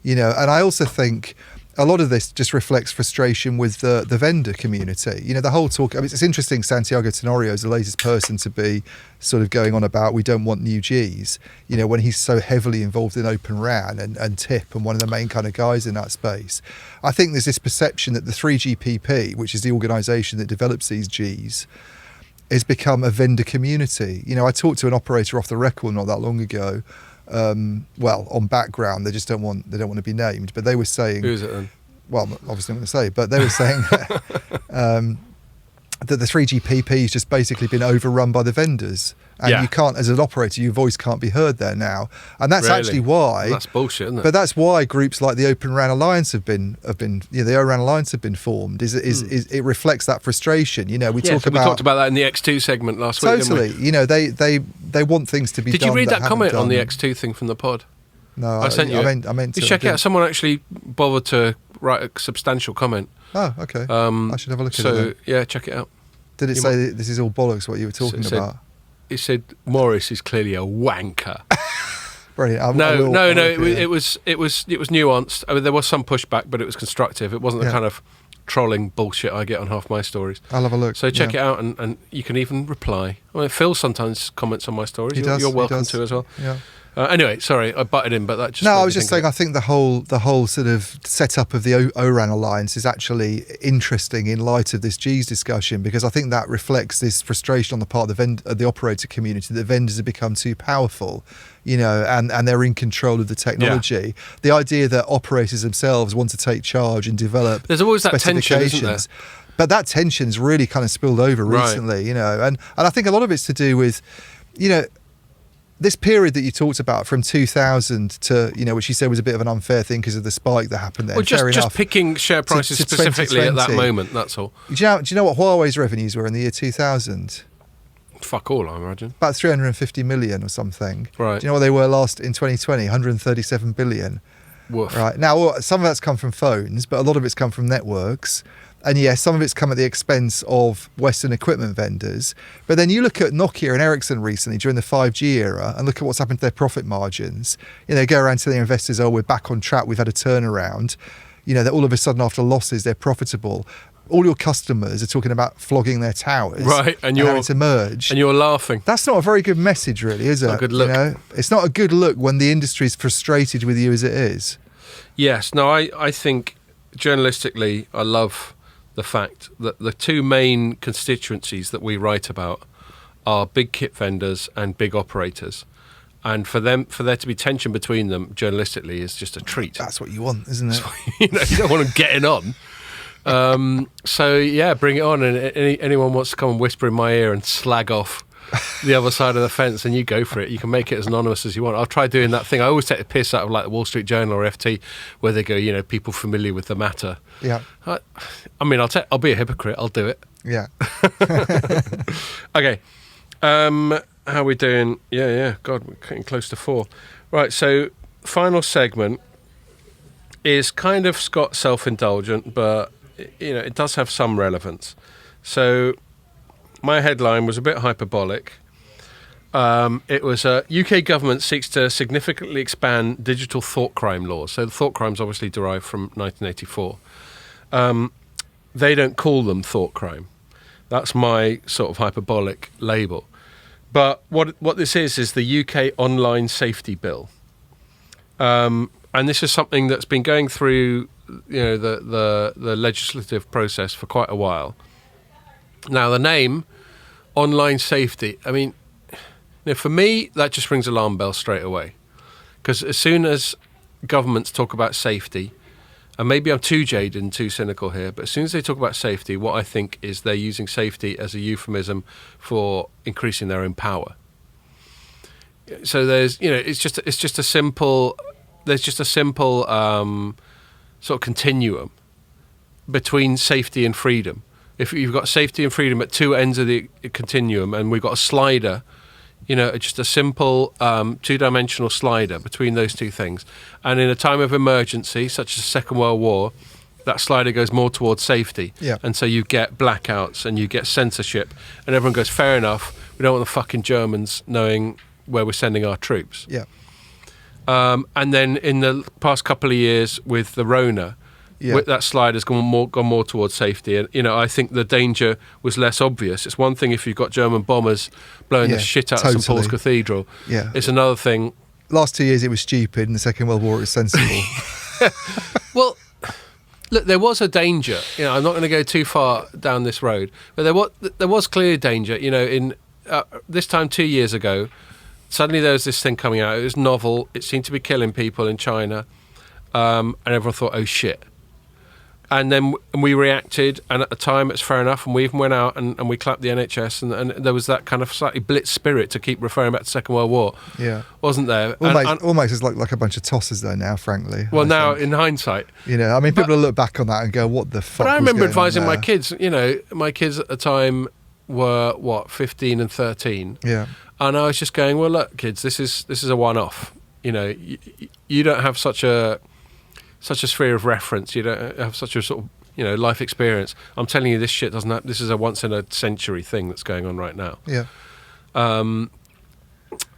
And I also think a lot of this just reflects frustration with the vendor community. The whole talk, I mean, it's interesting, Santiago Tenorio is the latest person to be sort of going on about we don't want new Gs, when he's so heavily involved in Open RAN and TIP and one of the main kind of guys in that space. I think there's this perception that the 3GPP, which is the organisation that develops these Gs, has become a vendor community. I talked to an operator off the record not that long ago. On background, they don't want to be named, but they were saying, who is it then? Well, obviously I'm going to say, but they were saying that the 3GPP has just basically been overrun by the vendors, and you can't, as an operator, your voice can't be heard there now, and that's actually why. That's bullshit, isn't it? But that's why groups like the Open RAN Alliance have been the ORAN Alliance have been formed. Is it reflects that frustration? We talked about that in the X2 segment last week. Totally, they want things to be done. Did you read that comment on the X2 thing from the pod? No, I sent you. I meant to check it out. Someone actually bothered to write a substantial comment. Oh, okay. I should have a look at it. So yeah, check it out. Did it say this is all bollocks? What you were talking about? It said Morris is clearly a wanker. Brilliant. No. It was nuanced. I mean, there was some pushback, but it was constructive. It wasn't the kind of trolling bullshit I get on half my stories. I'll have a look. So check it out, and you can even reply. I mean, Phil sometimes comments on my stories. You're welcome to as well. Yeah. Anyway, sorry, I butted in, but that just... No, I was just saying, I think the whole sort of setup of the ORAN Alliance is actually interesting in light of this G's discussion, because I think that reflects this frustration on the part of the operator community that vendors have become too powerful, and they're in control of the technology. Yeah. The idea that operators themselves want to take charge and develop There's always that tension, isn't there? But that tension's really kind of spilled over recently, and I think a lot of it's to do with, this period that you talked about from 2000 to, which you said was a bit of an unfair thing because of the spike that happened there. Well, just picking share prices specifically at that moment, that's all. Do you know what Huawei's revenues were in the year 2000? Fuck all, I imagine. About 350 million or something. Right. Do you know what they were in 2020? 137 billion. Woof. Right. Now, some of that's come from phones, but a lot of it's come from networks. And yes, some of it's come at the expense of Western equipment vendors. But then you look at Nokia and Ericsson recently during the 5G era and look at what's happened to their profit margins. They go around to their investors, we're back on track, we've had a turnaround. That all of a sudden after losses, they're profitable. All your customers are talking about flogging their towers. Right, and you're having to merge. And you're laughing. That's not a very good message, really, is it? Not a good look. It's not a good look when the industry's frustrated with you as it is. Yes. No, I think journalistically, I love the fact that the two main constituencies that we write about are big kit vendors and big operators. And for there to be tension between them journalistically is just a treat. That's what you want, isn't it? You don't want them getting on. So yeah, bring it on. And anyone wants to come and whisper in my ear and slag off the other side of the fence, and you go for it. You can make it as anonymous as you want. I'll try doing that thing. I always take the piss out of like the Wall Street Journal or FT, where they go, people familiar with the matter. Yeah. I mean, I'll be a hypocrite. I'll do it. Yeah. Okay. How are we doing? Yeah. God, we're getting close to 4. Right. So final segment is kind of Scott self-indulgent, but it does have some relevance. So my headline was a bit hyperbolic. It was UK government seeks to significantly expand digital thought crime laws. So the thought crimes obviously derived from 1984. They don't call them thought crime. That's my sort of hyperbolic label. But what this is the UK Online Safety Bill. And this is something that's been going through the legislative process for quite a while. Now, the name Online Safety, I mean, for me, that just rings alarm bells straight away. Because as soon as governments talk about safety, and maybe I'm too jaded and too cynical here, but as soon as they talk about safety, what I think is they're using safety as a euphemism for increasing their own power. So there's, it's just a simple sort of continuum between safety and freedom. If you've got safety and freedom at two ends of the continuum, and we've got a slider, just a simple two-dimensional slider between those two things. And in a time of emergency, such as the Second World War, that slider goes more towards safety. Yeah. And so you get blackouts and you get censorship, and everyone goes, fair enough, we don't want the fucking Germans knowing where we're sending our troops. Yeah. And then in the past couple of years with the Rona, that slider's gone more towards safety. And, I think the danger was less obvious. It's one thing if you've got German bombers blowing the shit out of St Paul's Cathedral. Yeah. It's another thing. Last 2 years it was stupid, and the Second World War it was sensible. Well, look, there was a danger. I'm not going to go too far down this road, but there was clear danger. In this time 2 years ago, suddenly there was this thing coming out. It was novel. It seemed to be killing people in China, and everyone thought, "Oh shit!" And then we reacted, and at the time it's fair enough, and we even went out and we clapped the NHS, and there was that kind of slightly blitz spirit to keep referring back to the Second World War. Yeah, wasn't there? Almost it's like a bunch of tossers though now, frankly. Well, now in hindsight, people will look back on that and go, "What the fuck?" But I remember advising my kids. My kids at the time were 15 and 13. Yeah. And I was just going, well, look, kids, this is a one-off. You don't have such a sphere of reference. You don't have such a sort of life experience. I'm telling you, this shit doesn't have. This is a once-in-a-century thing that's going on right now. Yeah. And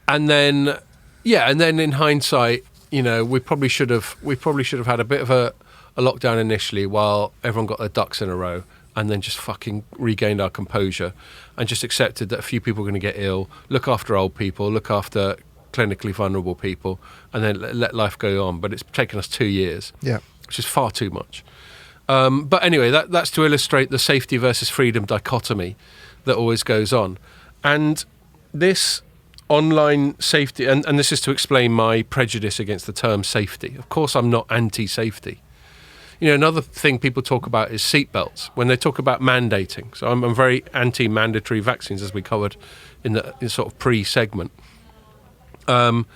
then in hindsight, we probably should have had a bit of a lockdown initially while everyone got their ducks in a row, and then just fucking regained our composure and just accepted that a few people are going to get ill, look after old people, look after clinically vulnerable people, and then let life go on. But it's taken us 2 years, which is far too much. But anyway, that's to illustrate the safety versus freedom dichotomy that always goes on. And this online safety, and this is to explain my prejudice against the term safety. Of course, I'm not anti-safety. Another thing people talk about is seatbelts when they talk about mandating. So I'm very anti-mandatory vaccines, as we covered in the sort of pre-segment. But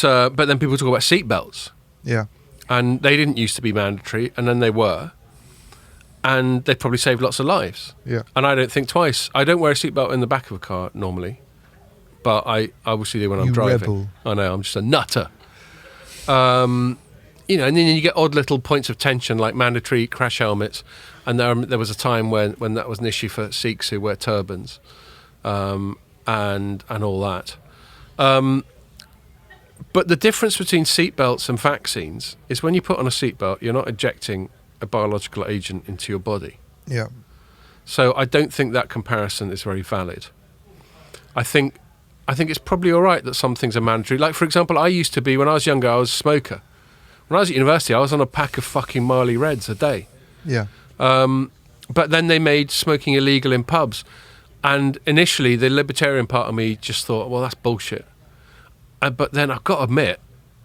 then people talk about seatbelts. Yeah. And they didn't used to be mandatory, and then they were. And they probably saved lots of lives. Yeah. And I don't think twice. I don't wear a seatbelt in the back of a car normally, but I obviously do when I'm driving. Rebel. I know, I'm just a nutter. and then you get odd little points of tension like mandatory crash helmets, and there was a time when that was an issue for Sikhs who wear turbans, and all that. But the difference between seatbelts and vaccines is when you put on a seatbelt, you're not ejecting a biological agent into your body. Yeah. So I don't think that comparison is very valid. I think it's probably all right that some things are mandatory. Like, for example, when I was younger, I was a smoker. When I was at university, I was on a pack of fucking Marley Reds a day. Yeah. But then they made smoking illegal in pubs. And initially, the libertarian part of me just thought, well, that's bullshit. But then I've got to admit,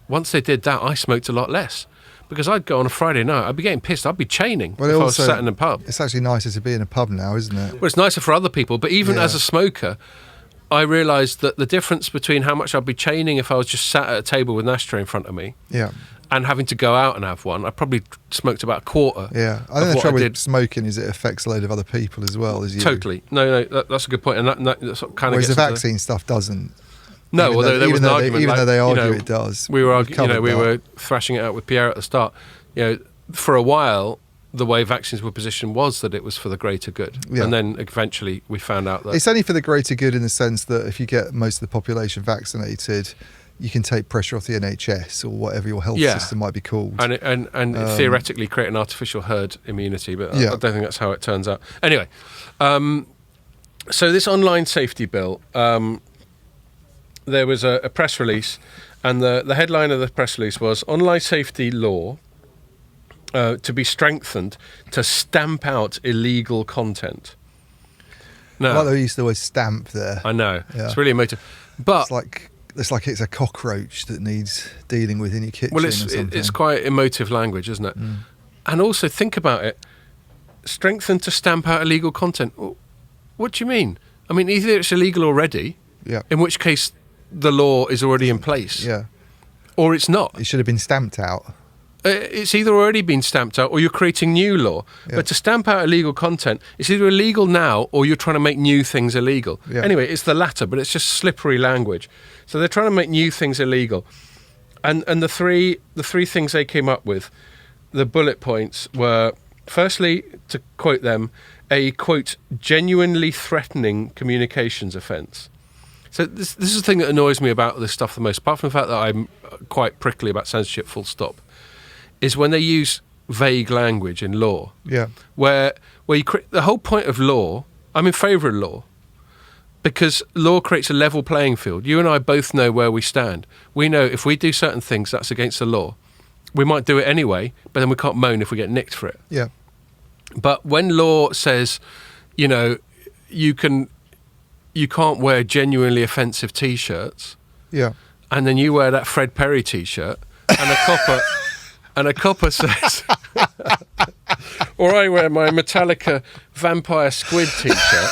once they did that, I smoked a lot less. Because I'd go on a Friday night, I'd be getting pissed, I'd be chaining if I was sat in a pub. It's actually nicer to be in a pub now, isn't it? Well, it's nicer for other people, but even as a smoker, I realised that the difference between how much I'd be chaining if I was just sat at a table with an ashtray in front of me, and having to go out and have one, I probably smoked about a quarter. Yeah, I think the trouble with smoking is it affects a load of other people as well as you. Totally. No, that's a good point, and that kind of. Whereas the vaccine stuff doesn't. No, although there was an argument. Even though they argue it does. We were thrashing it out with Pierre at the start. For a while, the way vaccines were positioned was that it was for the greater good. Yeah. And then eventually we found out that... It's only for the greater good in the sense that if you get most of the population vaccinated, you can take pressure off the NHS or whatever your health system might be called. And theoretically create an artificial herd immunity, but I don't think that's how it turns out. Anyway, so this online safety bill... there was a press release, and the headline of the press release was online safety law to be strengthened to stamp out illegal content. Now, I like they used the word stamp there. I know. Yeah. It's really emotive. But it's like it's a cockroach that needs dealing with in your kitchen. Well, or something. It's quite emotive language, isn't it? Mm. And also think about it. Strengthened to stamp out illegal content. What do you mean? I mean, either it's illegal already, in which case the law is already in place, or it's not. It should have been stamped out. It's either already been stamped out or you're creating new law. Yeah. But to stamp out illegal content, it's either illegal now or you're trying to make new things illegal. Yeah. Anyway, it's the latter, but it's just slippery language. So they're trying to make new things illegal. And the three things they came up with, the bullet points were, firstly, to quote them, a, quote, genuinely threatening communications offence. So this is the thing that annoys me about this stuff the most, apart from the fact that I'm quite prickly about censorship full stop, is when they use vague language in law. Yeah. Where you the whole point of law, I'm in favour of law, because law creates a level playing field. You and I both know where we stand. We know if we do certain things that's against the law, we might do it anyway, but then we can't moan if we get nicked for it. Yeah. But when law says, you can't wear genuinely offensive T-shirts. Yeah. And then you wear that Fred Perry T-shirt, and a copper says, or I wear my Metallica Vampire Squid T-shirt.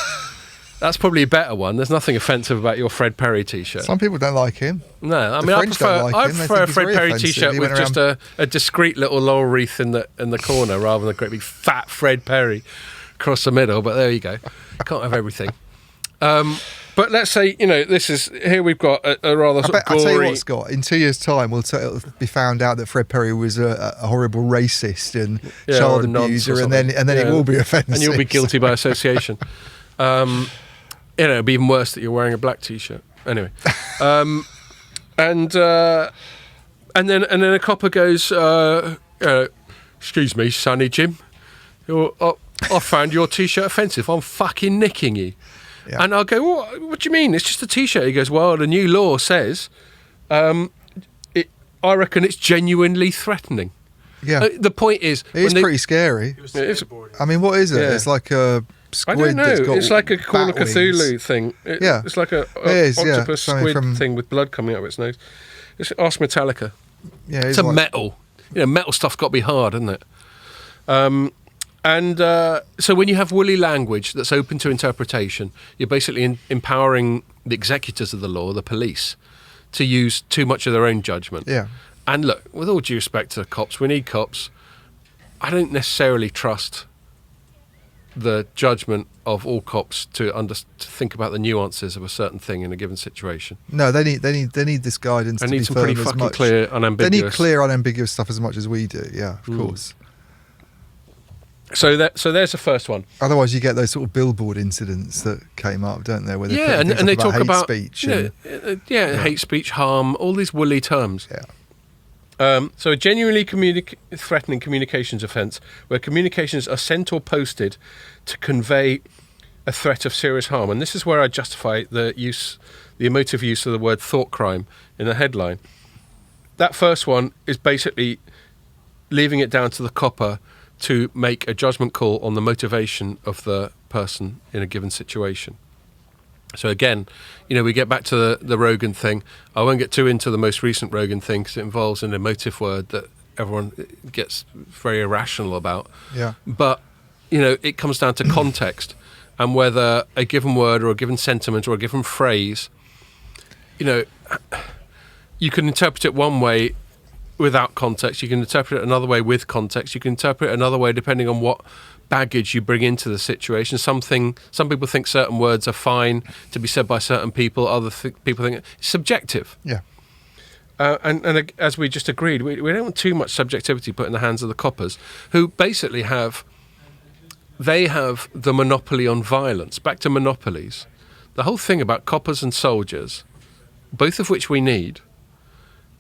That's probably a better one. There's nothing offensive about your Fred Perry T-shirt. Some people don't like him. No, I mean I prefer a Fred Perry T-shirt with just a discreet little laurel wreath in the corner rather than a great big fat Fred Perry across the middle. But there you go. Can't have everything. But let's say, here we've got a rather sort of gory... I'll tell you what, Scott, in 2 years' time, it'll be found out that Fred Perry was a horrible racist and child abuser, and then it will be offensive. And you'll be guilty by association. It'd be even worse that you're wearing a black T-shirt. Anyway. And then a copper goes, excuse me, Sonny Jim, I found your T-shirt offensive. I'm fucking nicking you. Yeah. And I'll go, what do you mean? It's just a T-shirt. He goes, well, the new law says, I reckon it's genuinely threatening. Yeah. The point is... It's pretty scary. I mean, what is it? Yeah. It's like a squid. I don't know. It's like a Call of Cthulhu thing. It's like a octopus squid thing with blood coming out of its nose. Ask Metallica. Yeah, it's a metal. Metal stuff's got to be hard, isn't it? So when you have woolly language that's open to interpretation, you're basically empowering the executors of the law, the police, to use too much of their own judgment. Yeah. And look, with all due respect to the cops, we need cops. I don't necessarily trust the judgment of all cops to think about the nuances of a certain thing in a given situation. No, they need this guidance. They to need be some firm pretty as fucking much. clear, unambiguous. They need clear, unambiguous stuff as much as we do. Yeah, of course. So there's the first one. Otherwise, you get those sort of billboard incidents that came up, don't they? Where they and they talk about hate speech. Hate speech, harm, all these woolly terms. Yeah. So a genuinely threatening communications offence where communications are sent or posted to convey a threat of serious harm. And this is where I justify the emotive use of the word thought crime in the headline. That first one is basically leaving it down to the copper to make a judgment call on the motivation of the person in a given situation. So again, we get back to the Rogan thing. I won't get too into the most recent Rogan thing because it involves an emotive word that everyone gets very irrational about. Yeah. But, it comes down to context and whether a given word or a given sentiment or a given phrase, you can interpret it one way without context. You can interpret it another way with context. You can interpret it another way depending on what baggage you bring into the situation. Some people think certain words are fine to be said by certain people. Other people think it's subjective. Yeah. And as we just agreed, we don't want too much subjectivity put in the hands of the coppers, who basically have the monopoly on violence. Back to monopolies. The whole thing about coppers and soldiers, both of which we need,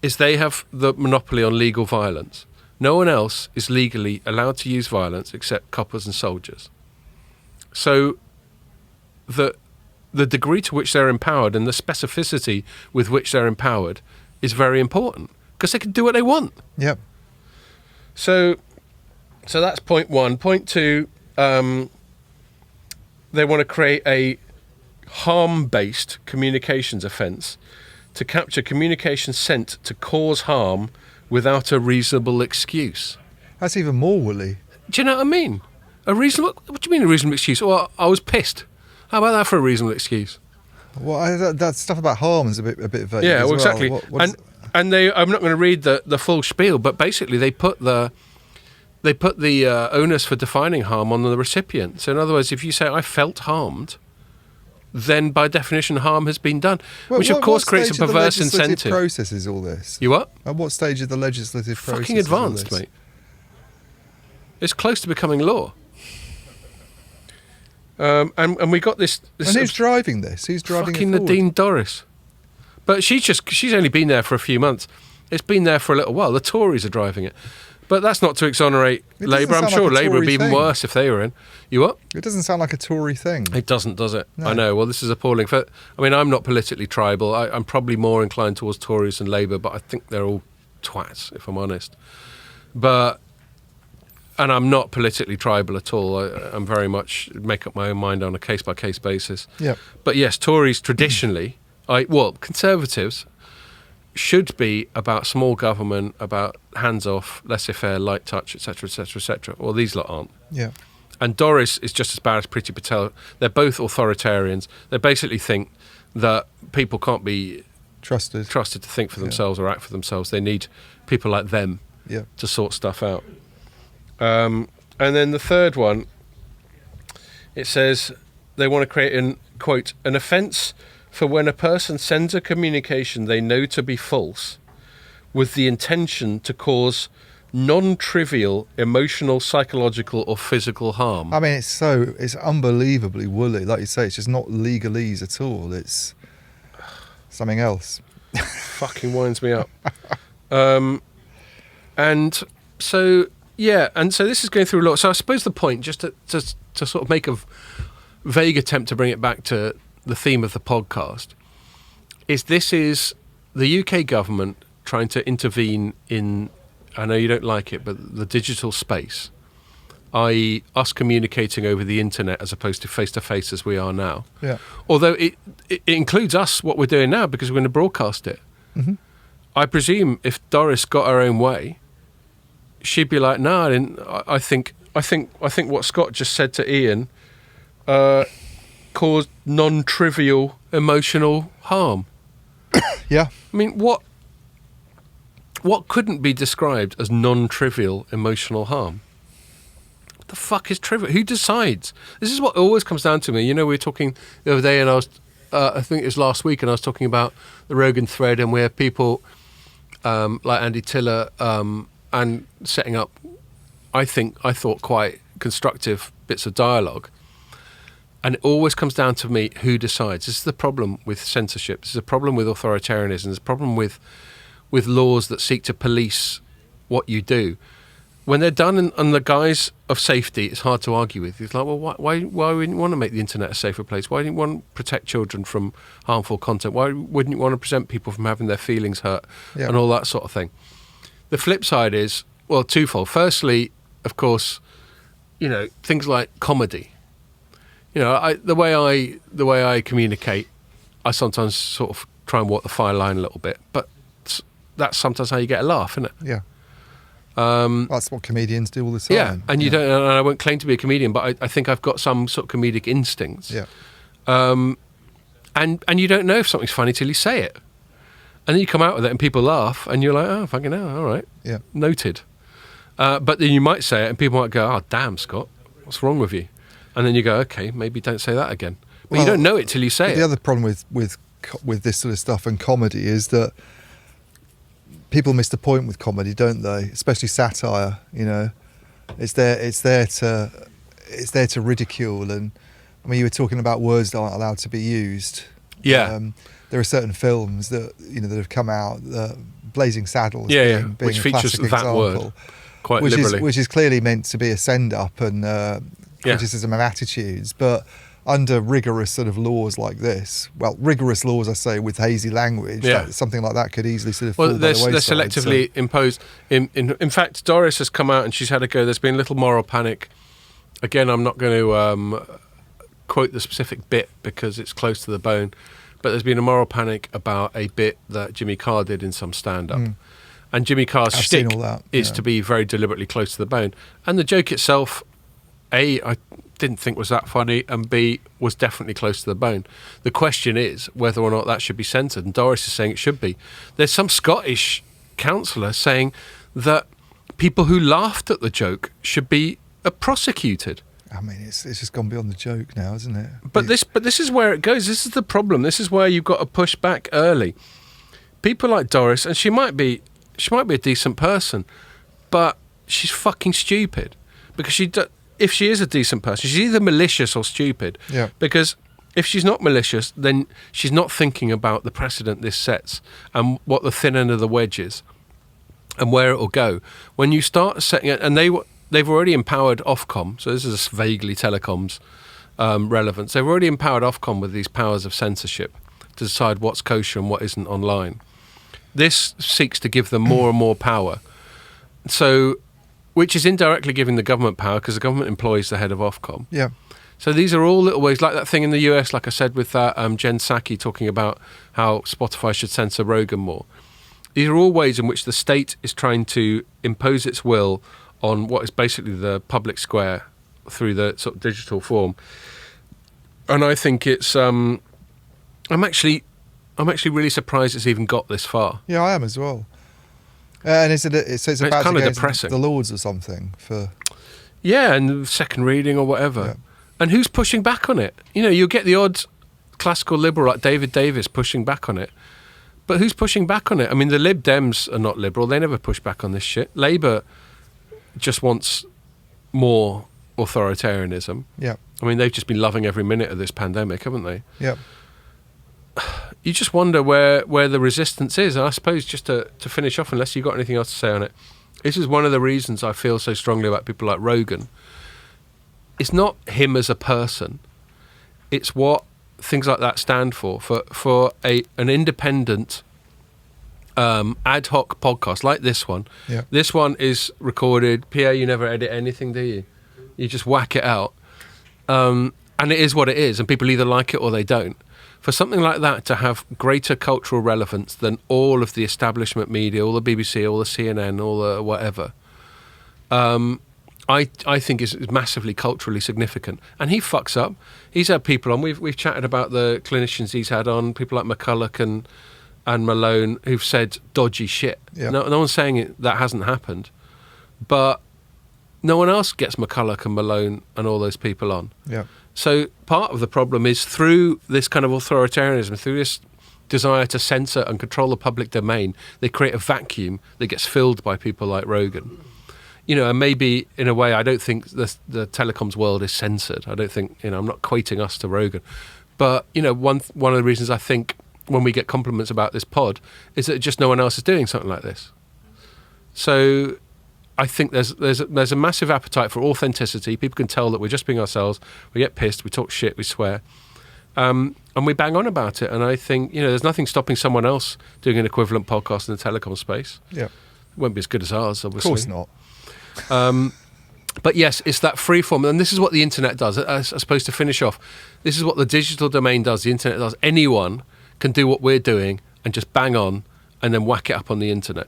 is they have the monopoly on legal violence. No one else is legally allowed to use violence except coppers and soldiers. So the degree to which they're empowered and the specificity with which they're empowered is very important because they can do what they want. Yep. So that's point one. Point two, they want to create a harm-based communications offence to capture communication sent to cause harm without a reasonable excuse. That's even more woolly. Do you know what I mean? What do you mean a reasonable excuse? Well, I was pissed. How about that for a reasonable excuse? Well, that stuff about harm is a bit vague. Yeah, well, exactly. What I'm not going to read the full spiel, but basically they put the onus for defining harm on the recipient. So in other words, if you say I felt harmed, then by definition harm has been done, which of course creates a perverse incentive. What process is all this? You what? At what stage of the legislative process? Fucking advanced, mate. It's close to becoming law. And we got this. And who's driving this? Who's driving fucking it forward? Nadine Dorries. But she's only been there for a few months. It's been there for a little while. The Tories are driving it. But that's not to exonerate Labour. I'm sure Labour would be even worse if they were in. You what? It doesn't sound like a Tory thing. It doesn't, does it? No. I know. Well, this is appalling. I'm not politically tribal. I'm probably more inclined towards Tories than Labour, but I think they're all twats, if I'm honest. And I'm not politically tribal at all. I'm very much make up my own mind on a case-by-case basis. Yeah. But yes, Tories traditionally, Conservatives should be about small government, about hands-off, laissez-faire, light touch, etc., etc., etc. Well, these lot aren't. Yeah. And Dorries is just as bad as Priti Patel. They're both authoritarians. They basically think that people can't be trusted to think for themselves or act for themselves. They need people like them to sort stuff out. And then the third one, it says they want to create an offence for when a person sends a communication they know to be false with the intention to cause non-trivial emotional, psychological or physical harm. I mean, it's unbelievably woolly. Like you say, it's just not legalese at all. It's something else. Fucking winds me up. And so this is going through a lot. So I suppose the point, just to sort of make a vague attempt to bring it back to the theme of the podcast, is this is the UK government trying to intervene in, I know you don't like it, but the digital space, i.e. us communicating over the internet as opposed to face-to-face as we are now. Yeah. Although it includes us, what we're doing now, because we're going to broadcast it. Mm-hmm. I presume if Dorries got her own way, she'd be like, no, I didn't. I think what Scott just said to Ian caused non-trivial emotional harm. Yeah. I mean, what couldn't be described as non-trivial emotional harm? What the fuck is trivial? Who decides? This is what always comes down to me. You know, we were talking the other day, and I think it was last week, and I was talking about the Rogan thread, and where people like Andy Tiller and setting up, I thought quite constructive bits of dialogue. And it always comes down to me, who decides? This is the problem with censorship. This is a problem with authoritarianism. It's a problem with laws that seek to police what you do. When they're done in the guise of safety, it's hard to argue with. It's like, well, why wouldn't you want to make the internet a safer place? Why didn't you want to protect children from harmful content? Why wouldn't you want to prevent people from having their feelings hurt and all that sort of thing? The flip side is, well, twofold. Firstly, of course, you know, things like comedy. You know, the way I communicate, I sometimes sort of try and walk the fine line a little bit, but that's sometimes how you get a laugh, isn't it? Yeah. That's what comedians do all the time. Yeah, and you don't. And I won't claim to be a comedian, but I think I've got some sort of comedic instincts. Yeah. And you don't know if something's funny till you say it, and then you come out with it and people laugh, and you're like, oh, fucking hell, all right, yeah, noted. But then you might say it, and people might go, oh, damn, Scott, what's wrong with you? And then you go, okay, maybe don't say that again. But you don't know it till you say it. The other problem with this sort of stuff and comedy is that people miss the point with comedy, don't they? Especially satire. You know, it's there to ridicule. And I mean, you were talking about words that aren't allowed to be used. Yeah. There are certain films that that have come out, Blazing Saddles, being which a features classic that example, word quite liberally, which is clearly meant to be a send up and criticism of attitudes, but under rigorous sort of laws like this, well, rigorous laws, I say, with hazy language, something like that could easily sort of fall by the wayside. They're selectively imposed. In fact, Doris has come out and she's had a go. There's been a little moral panic. Again, I'm not going to quote the specific bit because it's close to the bone, but there's been a moral panic about a bit that Jimmy Carr did in some stand-up. And Jimmy Carr's shtick is to be very deliberately close to the bone. And the joke itself, A, I didn't think was that funny, and B, was definitely close to the bone. The question is whether or not that should be censored, and Doris is saying it should be. There's some Scottish councillor saying that people who laughed at the joke should be prosecuted. I mean, it's just gone beyond the joke now, isn't it? But this is where it goes. This is the problem. This is where you've got to push back early. People like Doris, and she might be a decent person, but she's fucking stupid because if she is a decent person, she's either malicious or stupid. Yeah. Because if she's not malicious, then she's not thinking about the precedent this sets and what the thin end of the wedge is and where it will go. When you start setting it, and they've already empowered Ofcom, so this is vaguely Telecoms relevance. They've already empowered Ofcom with these powers of censorship to decide what's kosher and what isn't online. This seeks to give them more and more power. So, which is indirectly giving the government power because the government employs the head of Ofcom. Yeah. So these are all little ways, like that thing in the US, like I said, with that Jen Psaki talking about how Spotify should censor Rogan more. These are all ways in which the state is trying to impose its will on what is basically the public square through the sort of digital form. And I think it's, I'm actually really surprised it's even got this far. Yeah, I am as well. And it's about kind to of go depressing. The Lords or something for. Yeah, and second reading or whatever. Yeah. And who's pushing back on it? You know, you'll get the odd classical liberal like David Davis pushing back on it. But who's pushing back on it? I mean, the Lib Dems are not liberal. They never push back on this shit. Labour just wants more authoritarianism. Yeah. I mean, they've just been loving every minute of this pandemic, haven't they? Yeah. You just wonder where the resistance is. And I suppose just to finish off, unless you've got anything else to say on it, this is one of the reasons I feel so strongly about people like Rogan. It's not him as a person. It's what things like that stand for an independent ad hoc podcast like this one. Yeah. This one is recorded. Pierre, you never edit anything, do you? You just whack it out. And it is what it is, and people either like it or they don't. For something like that to have greater cultural relevance than all of the establishment media, all the BBC, all the CNN, all the whatever, I think is massively culturally significant. And he fucks up. He's had people on. We've chatted about the clinicians he's had on, people like McCulloch and Malone, who've said dodgy shit. Yeah. No one's saying that hasn't happened, but no one else gets McCulloch and Malone and all those people on. Yeah. So part of the problem is through this kind of authoritarianism, through this desire to censor and control the public domain, they create a vacuum that gets filled by people like Rogan. And maybe in a way, I don't think the telecoms world is censored. I don't think, I'm not equating us to Rogan. But, one of the reasons I think when we get compliments about this pod is that just no one else is doing something like this. So I think there's a massive appetite for authenticity. People can tell that we're just being ourselves. We get pissed, we talk shit, we swear. And we bang on about it. And I think, there's nothing stopping someone else doing an equivalent podcast in the telecom space. Yeah. It won't be as good as ours, obviously. Of course not. But yes, it's that free form. And this is what the internet does. I suppose to finish off, this is what the digital domain does, the internet does. Anyone can do what we're doing and just bang on and then whack it up on the internet.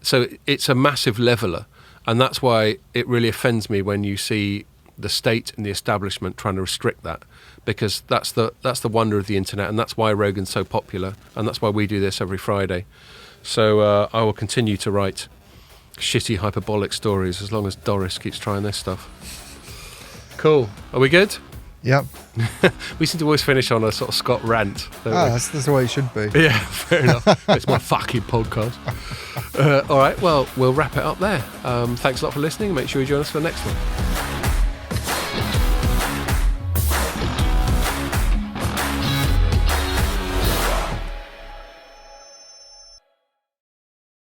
So it's a massive leveler. And that's why it really offends me when you see the state and the establishment trying to restrict that, because that's the wonder of the internet, and that's why Rogan's so popular, and that's why we do this every Friday. So I will continue to write shitty hyperbolic stories as long as Doris keeps trying this stuff. Cool. Are we good? Yep. We seem to always finish on a sort of Scott rant. That's the way it should be. Yeah, fair enough. It's my fucking podcast. All right, well, we'll wrap it up there. Thanks a lot for listening. Make sure you join us for the next one.